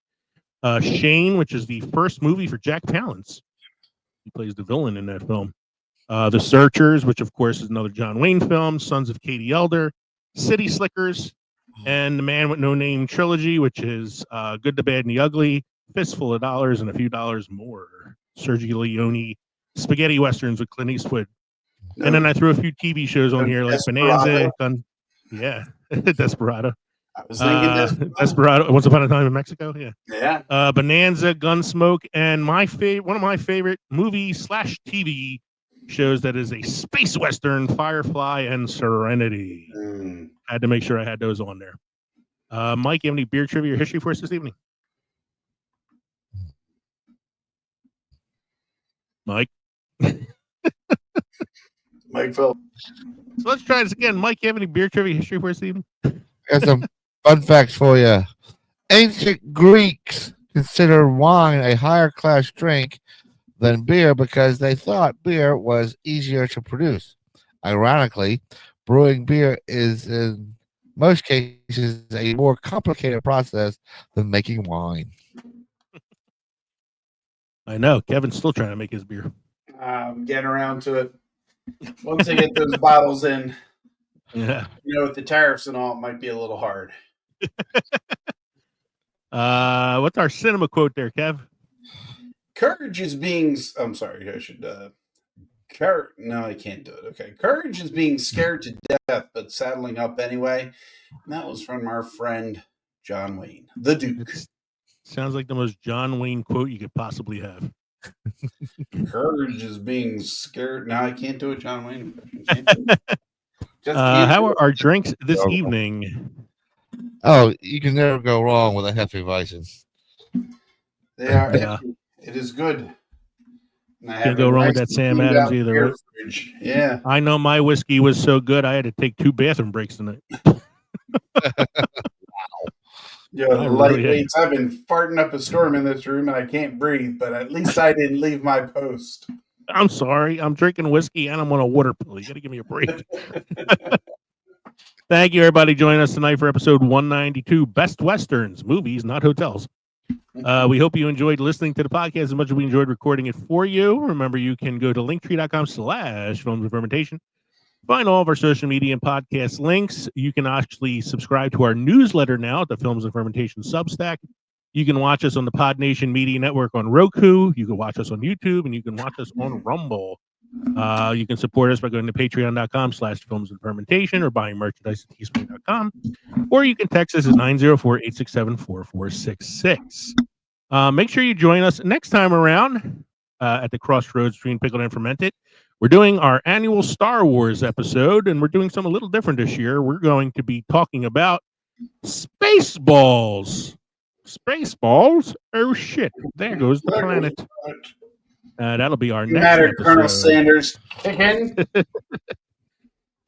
Shane, which is the first movie for Jack Palance. He plays the villain in that film. The Searchers, which of course is another John Wayne film. Sons of Katie Elder, City Slickers, and The Man with No Name trilogy, which is Good, the Bad, and the Ugly, Fistful of Dollars, and a Few Dollars More. Sergio Leone, spaghetti westerns with Clint Eastwood. No. And then I threw a few TV shows on here like Bonanza. Desperado.
I was thinking
Desperado. Once Upon a Time in Mexico.
Yeah.
Bonanza, Gunsmoke, and one of my favorite movie/TV shows that is a space western, Firefly and Serenity. I had to make sure I had those on there. Mike, you have any beer trivia or history for us this evening? Mike?
Mike Phillips.
So let's try this again. Mike, you have any beer trivia history for us this evening?
Got some fun facts for you. Ancient Greeks considered wine a higher class drink than beer because they thought beer was easier to produce. Ironically, brewing beer is in most cases a more complicated process than making wine.
I know. Kevin's still trying to make his beer.
I'm getting around to it. Once I get those bottles in, with the tariffs and all, it might be a little hard.
What's our cinema quote there, Kev?
Courage is being... I'm sorry, I should... No, I can't do it. Okay. Courage is being scared to death, but saddling up anyway. And that was from our friend John Wayne, the Duke.
Sounds like the most John Wayne quote you could possibly have.
Courage is being scared. No, I can't do it, John Wayne.
How are our drinks this evening?
Oh, you can never go wrong with a Hefeweizen.
They are. It is good.
Can't go wrong with that Sam Adams either. Right?
Yeah.
I know my whiskey was so good I had to take 2 bathroom breaks tonight.
The lightweights. I've been farting up a storm in this room and I can't breathe, but at least I didn't leave my post.
I'm sorry. I'm drinking whiskey and I'm on a water pill. You got to give me a break. Thank you, everybody, joining us tonight for episode 192, Best Westerns, Movies, Not Hotels. We hope you enjoyed listening to the podcast as much as we enjoyed recording it for you. Remember, you can go to linktree.com/films and fermentation. Find all of our social media and podcast links. You can actually subscribe to our newsletter now at the Films and Fermentation Substack. You can watch us on the Pod Nation Media Network on Roku. You can watch us on YouTube, and you can watch us on Rumble. You can support us by going to patreon.com/films and fermentation or buying merchandise at teespring.com. Or you can text us at 904-867-4466. Make sure you join us next time around at the crossroads between Pickled and Fermented. We're doing our annual Star Wars episode, and we're doing something a little different this year. We're going to be talking about Spaceballs. Spaceballs? Oh, shit. There goes the planet. That'll be our next
Matter,
episode.
Colonel Sanders. Chicken.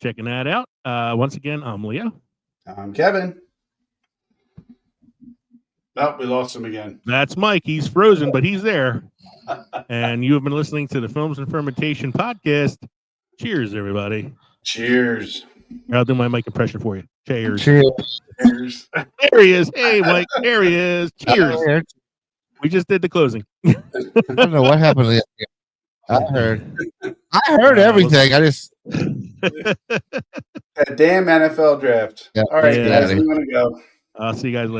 Checking that out. Once again, I'm Leo.
I'm Kevin. Oh, we lost him again.
That's Mike. He's frozen, but he's there. And you have been listening to the Films and Fermentation podcast. Cheers, everybody.
Cheers.
I'll do my mic impression for you. Cheers.
Cheers.
There he is. Hey, Mike. There he is. Cheers. We just did the closing.
I don't know what happened to you. I heard everything. I just
That damn NFL draft.
Yeah.
All right,
Yeah.
guys, I'm going to go.
I'll see you guys later.